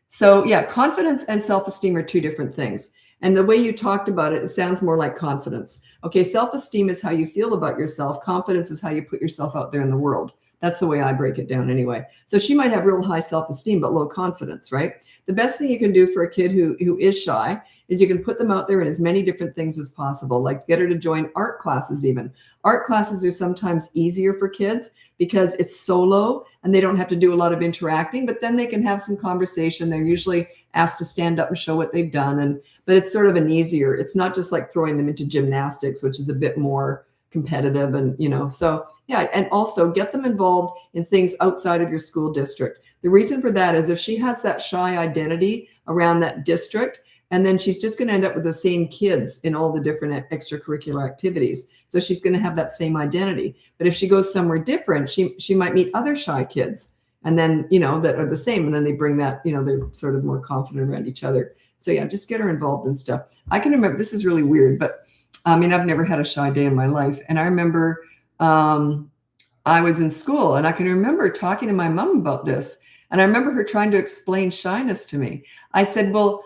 so yeah, confidence and self-esteem are two different things. And the way you talked about it, it sounds more like confidence. Okay, self-esteem is how you feel about yourself. Confidence is how you put yourself out there in the world. That's the way I break it down anyway. So she might have real high self-esteem, but low confidence, right? The best thing you can do for a kid who is shy is you can put them out there in as many different things as possible, like get her to join art classes even. Art classes are sometimes easier for kids because it's solo and they don't have to do a lot of interacting, but then they can have some conversation. They're usually asked to stand up and show what they've done. But it's sort of it's not just like throwing them into gymnastics, which is a bit more competitive and, so yeah. And also get them involved in things outside of your school district. The reason for that is if she has that shy identity around that district, and then she's just going to end up with the same kids in all the different extracurricular activities. So she's going to have that same identity. But if she goes somewhere different, she might meet other shy kids and then, that are the same. And then they bring that, they're sort of more confident around each other. So yeah, just get her involved in stuff. I can remember, this is really weird, but I mean, I've never had a shy day in my life. And I remember I was in school and I can remember talking to my mom about this. And I remember her trying to explain shyness to me. I said, well,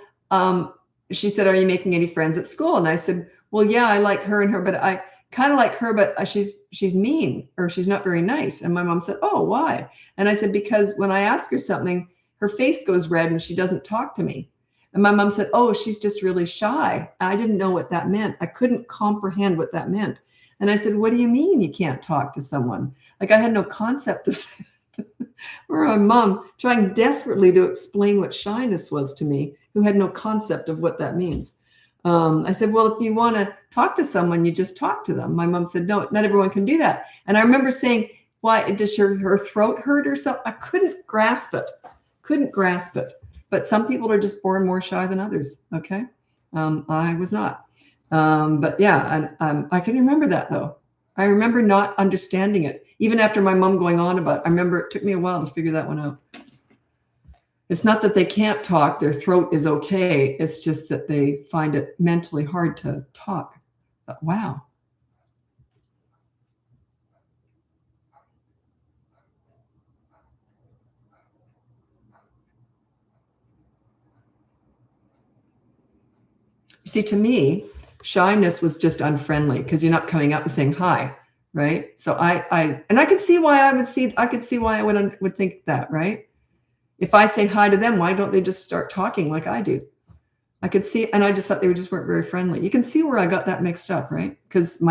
she said, are you making any friends at school? And I said, well, yeah, I like her and her, but I kind of like her, but she's mean or she's not very nice. And my mom said, oh, why? And I said, because when I ask her something, her face goes red and she doesn't talk to me. And my mom said, oh, she's just really shy. I didn't know what that meant. I couldn't comprehend what that meant. And I said, what do you mean you can't talk to someone? Like I had no concept of that. Or my mom trying desperately to explain what shyness was to me, who had no concept of what that means. I said, well, if you want to talk to someone, you just talk to them. My mom said, no, not everyone can do that. And I remember saying, why, does her throat hurt or something? I couldn't grasp it. But some people are just born more shy than others. Okay. I was not. But yeah, I can remember that though. I remember not understanding it. Even after my mom going on about it, I remember it took me a while to figure that one out. It's not that they can't talk, their throat is okay. It's just that they find it mentally hard to talk. But wow. See, to me, shyness was just unfriendly because you're not coming up and saying hi, right? So I could see why I would think that, right? If I say hi to them, why don't they just start talking like I do? I could see, and I just thought they just weren't very friendly. You can see where I got that mixed up, right? Because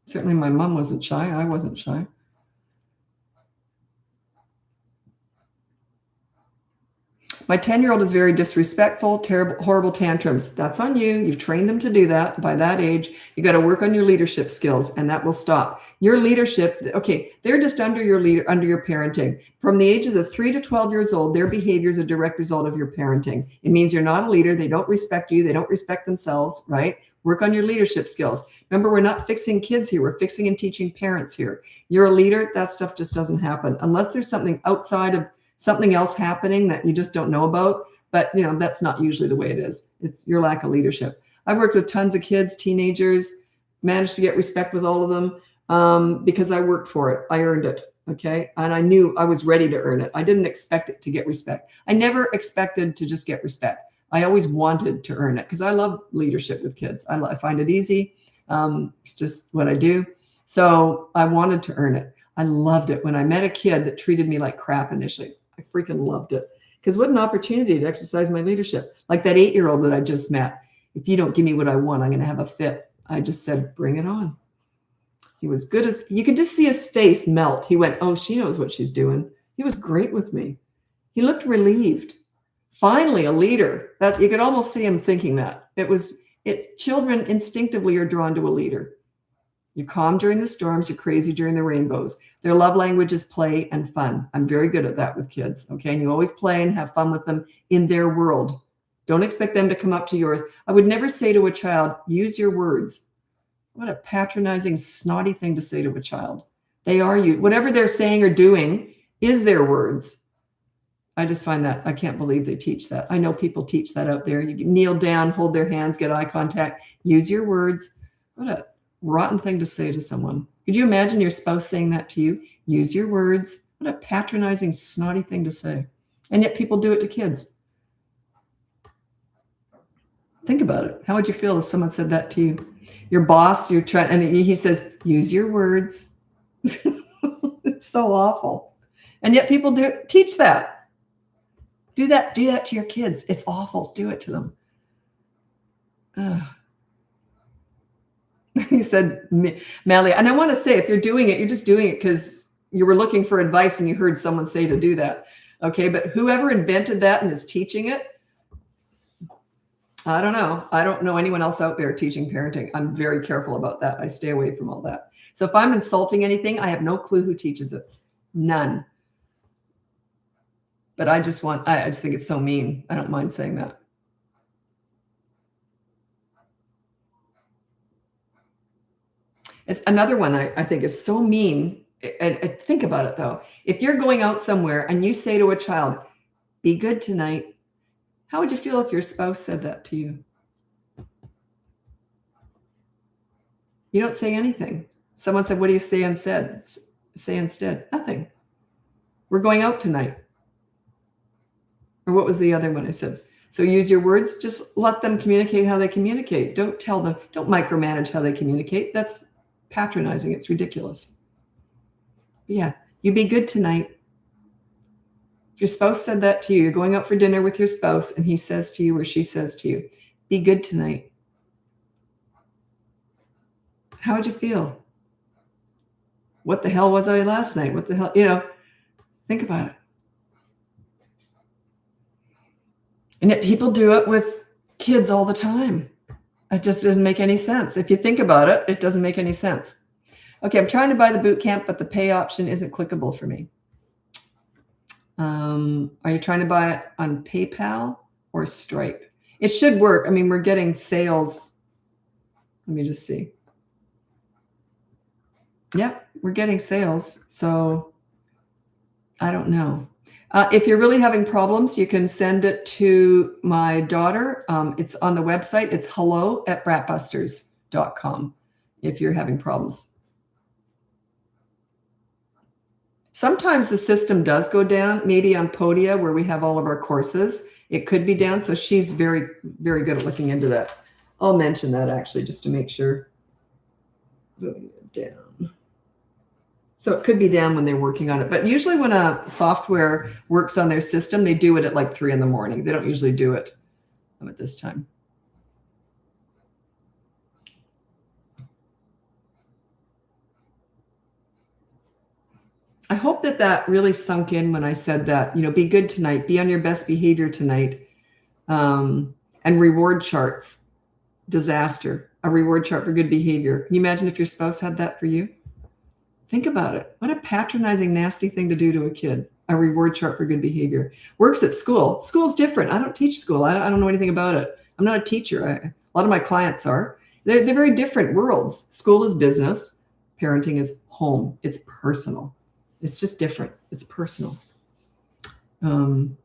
certainly my mom wasn't shy. I wasn't shy. My 10-year-old is very disrespectful, terrible, horrible tantrums. That's on you. You've trained them to do that by that age. You got to work on your leadership skills and that will stop. Your leadership, okay, they're just under your parenting. From the ages of 3 to 12 years old, their behavior is a direct result of your parenting. It means you're not a leader. They don't respect you. They don't respect themselves, right? Work on your leadership skills. Remember, we're not fixing kids here. We're fixing and teaching parents here. You're a leader. That stuff just doesn't happen unless there's something outside of something else happening that you just don't know about. But that's not usually the way it is. It's your lack of leadership. I've worked with tons of kids, teenagers, managed to get respect with all of them because I worked for it. I earned it. Okay. And I knew I was ready to earn it. I didn't expect it to get respect. I never expected to just get respect. I always wanted to earn it because I love leadership with kids. I find it easy. It's just what I do. So I wanted to earn it. I loved it when I met a kid that treated me like crap initially. I freaking loved it because what an opportunity to exercise my leadership. Like that 8-year-old that I just met. If you don't give me what I want, I'm going to have a fit. I just said, bring it on. He was good as you could just see his face melt. He went, oh, she knows what she's doing. He was great with me. He looked relieved. Finally, a leader. That you could almost see him thinking that. Children instinctively are drawn to a leader. You're calm during the storms. You're crazy during the rainbows. Their love language is play and fun. I'm very good at that with kids. Okay. And you always play and have fun with them in their world. Don't expect them to come up to yours. I would never say to a child, use your words. What a patronizing, snotty thing to say to a child. They are you. Whatever they're saying or doing is their words. I just find that, I can't believe they teach that. I know people teach that out there. You kneel down, hold their hands, get eye contact, use your words. What a rotten thing to say to someone. Could you imagine your spouse saying that to you? Use your words. What a patronizing, snotty thing to say. And yet people do it to kids. Think about it. How would you feel if someone said that to you? Your boss, and he says, use your words. It's so awful. And yet people teach that. Do that to your kids. It's awful. Do it to them. He said, Mally, and I want to say, if you're doing it, you're just doing it because you were looking for advice and you heard someone say to do that. Okay. But whoever invented that and is teaching it, I don't know. I don't know anyone else out there teaching parenting. I'm very careful about that. I stay away from all that. So if I'm insulting anything, I have no clue who teaches it. None. But I just think it's so mean. I don't mind saying that. It's another one I think is so mean. And think about it though. If you're going out somewhere and you say to a child, be good tonight, how would you feel if your spouse said that to you? You don't say anything. Someone said, what do you say instead? Say instead, nothing. We're going out tonight. Or what was the other one I said? So use your words, just let them communicate how they communicate. Don't tell them, don't micromanage how they communicate. That's patronizing. It's ridiculous. But yeah, you be good tonight. If your spouse said that to you, you're going out for dinner with your spouse and he says to you or she says to you, be good tonight. How would you feel? What the hell was I last night? What the hell, think about it. And yet people do it with kids all the time. It just doesn't make any sense. If you think about it, it doesn't make any sense. Okay, I'm trying to buy the boot camp, but the pay option isn't clickable for me. Are you trying to buy it on PayPal or Stripe? It should work. I mean, we're getting sales. Let me just see. Yep, we're getting sales. So I don't know. If you're really having problems, you can send it to my daughter. It's on the website. It's hello@BratBusters.com if you're having problems. Sometimes the system does go down, maybe on Podia where we have all of our courses. It could be down. So she's very, very good at looking into that. I'll mention that actually just to make sure. Down. So it could be down when they're working on it. But usually when a software works on their system, they do it at like 3 a.m. They don't usually do it at this time. I hope that really sunk in when I said that, be good tonight, be on your best behavior tonight. And reward charts, disaster, a reward chart for good behavior. Can you imagine if your spouse had that for you? Think about it. What a patronizing, nasty thing to do to a kid. A reward chart for good behavior. Works at school. School's different. I don't teach school. I don't know anything about it. I'm not a teacher. A lot of my clients are. They're very different worlds. School is business. Parenting is home. It's personal. It's just different. It's personal. Sorry,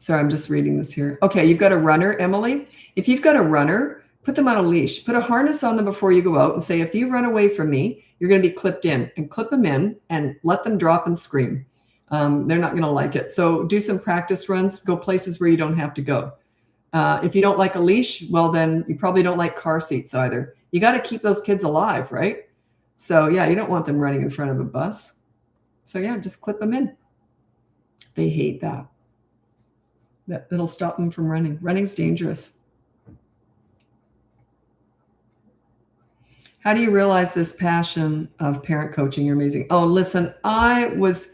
I'm just reading this here. Okay, you've got a runner, Emily. If you've got a runner, put them on a leash. Put a harness on them before you go out and say, if you run away from me, you're going to be clipped in, and clip them in and let them drop and scream. They're not going to like it. So do some practice runs, go places where you don't have to go. If you don't like a leash, well, then you probably don't like car seats either. You got to keep those kids alive, right? So yeah, you don't want them running in front of a bus. So yeah, just clip them in. They hate that. That'll stop them from running. Running's dangerous. How do you realize this passion of parent coaching? You're amazing. Oh, listen, I was,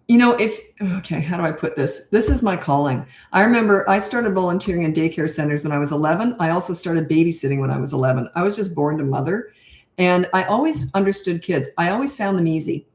okay, how do I put this? This is my calling. I remember I started volunteering in daycare centers when I was 11. I also started babysitting when I was 11. I was just born to mother. And I always understood kids. I always found them easy.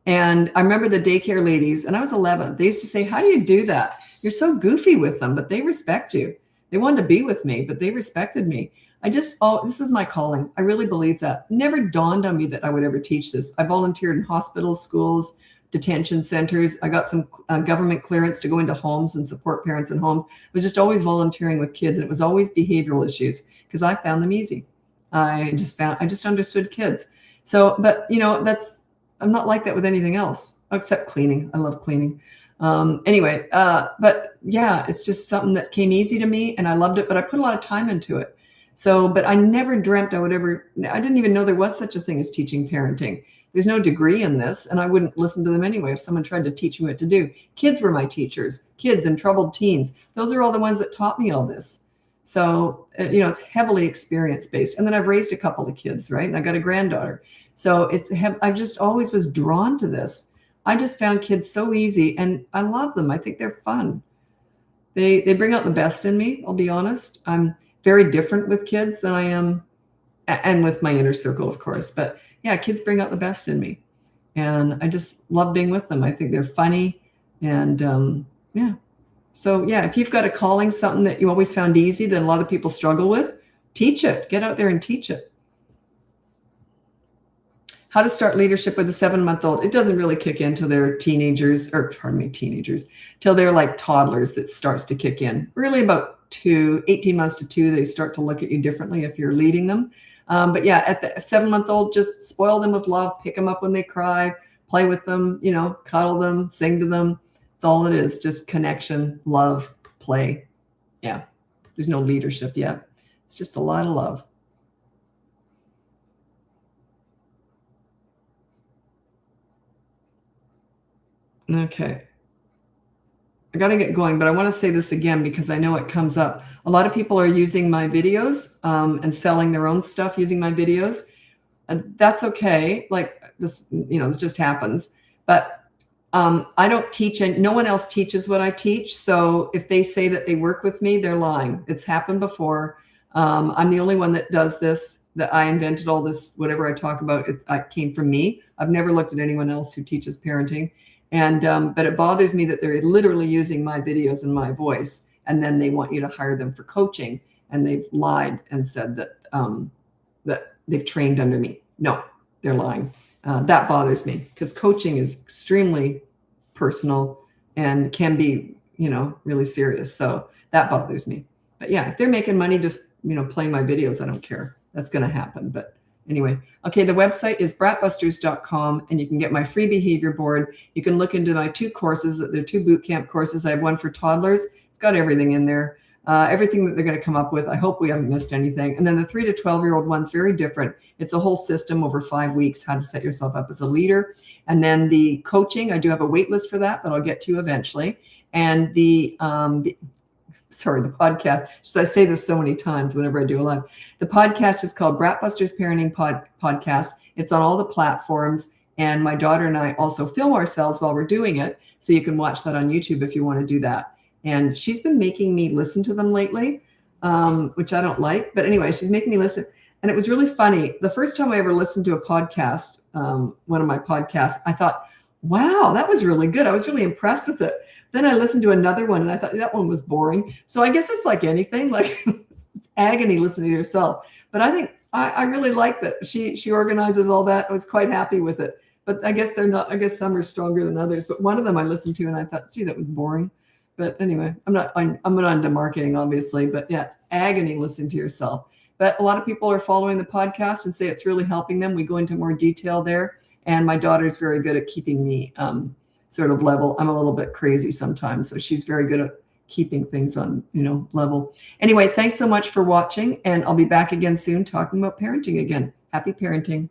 And I remember the daycare ladies, and I was 11. They used to say, how do you do that? You're so goofy with them, but they respect you. They wanted to be with me, but they respected me. This is my calling. I really believe that. Never dawned on me that I would ever teach this. I volunteered in hospitals, schools, detention centers. I got some government clearance to go into homes and support parents in homes. I was just always volunteering with kids, and it was always behavioral issues because I found them easy. I just understood kids. So, but I'm not like that with anything else except cleaning. I love cleaning. But yeah, it's just something that came easy to me and I loved it, but I put a lot of time into it. So, but I never dreamt I didn't even know there was such a thing as teaching parenting. There's no degree in this, and I wouldn't listen to them anyway if someone tried to teach me what to do. Kids were my teachers, kids and troubled teens. Those are all the ones that taught me all this. So, it's heavily experience-based. And then I've raised a couple of kids, right? And I got a granddaughter. So I just always was drawn to this. I just found kids so easy, and I love them. I think they're fun. They bring out the best in me, I'll be honest. I'm very different with kids than I am, and with my inner circle, of course. But yeah, kids bring out the best in me. And I just love being with them. I think they're funny. And yeah. So yeah, if you've got a calling, something that you always found easy that a lot of people struggle with, teach it. Get out there and teach it. How to start leadership with a 7-month-old. It doesn't really kick in till they're teenagers, till they're like toddlers that starts to kick in. Really about 18 months to 2, they start to look at you differently if you're leading them. But yeah, at the 7-month-old, just spoil them with love, pick them up when they cry, play with them, cuddle them, sing to them. It's all it is, just connection, love, play. Yeah, there's no leadership yet. It's just a lot of love. Okay. I got to get going, but I want to say this again because I know it comes up. A lot of people are using my videos and selling their own stuff using my videos. And that's okay. Like this, it just happens. But I don't teach, and no one else teaches what I teach. So if they say that they work with me, they're lying. It's happened before. I'm the only one that does this, that I invented all this, whatever I talk about, it came from me. I've never looked at anyone else who teaches parenting. And but it bothers me that they're literally using my videos and my voice, and then they want you to hire them for coaching, and they've lied and said that that they've trained under me. No, they're lying. That bothers me because coaching is extremely personal and can be, really serious. So that bothers me. But yeah, if they're making money just, playing my videos, I don't care. That's going to happen. But anyway, okay, the website is BratBusters.com, and you can get my free behavior board. You can look into my 2 courses. They're 2 boot camp courses. I have one for toddlers. It's got everything in there, everything that they're going to come up with. I hope we haven't missed anything. And then the 3 to 12-year-old one's very different. It's a whole system over 5 weeks, how to set yourself up as a leader. And then the coaching, I do have a wait list for that, but I'll get to eventually. And the podcast. I say this so many times whenever I do a live. The podcast is called BratBusters Parenting Podcast. It's on all the platforms. And my daughter and I also film ourselves while we're doing it. So you can watch that on YouTube if you want to do that. And she's been making me listen to them lately, which I don't like. But anyway, she's making me listen. And it was really funny. The first time I ever listened to a podcast, one of my podcasts, I thought, wow, that was really good. I was really impressed with it. Then I listened to another one and I thought that one was boring. So I guess it's like anything, like it's agony listening to yourself. But I think I really like that. She organizes all that. I was quite happy with it. But I guess some are stronger than others. But one of them I listened to and I thought, gee, that was boring. But anyway, I'm not into marketing, obviously. But yeah, it's agony listening to yourself. But a lot of people are following the podcast and say it's really helping them. We go into more detail there. And my daughter's very good at keeping me sort of level. I'm a little bit crazy sometimes, so she's very good at keeping things on, level. Anyway, thanks so much for watching, and I'll be back again soon talking about parenting again. Happy parenting.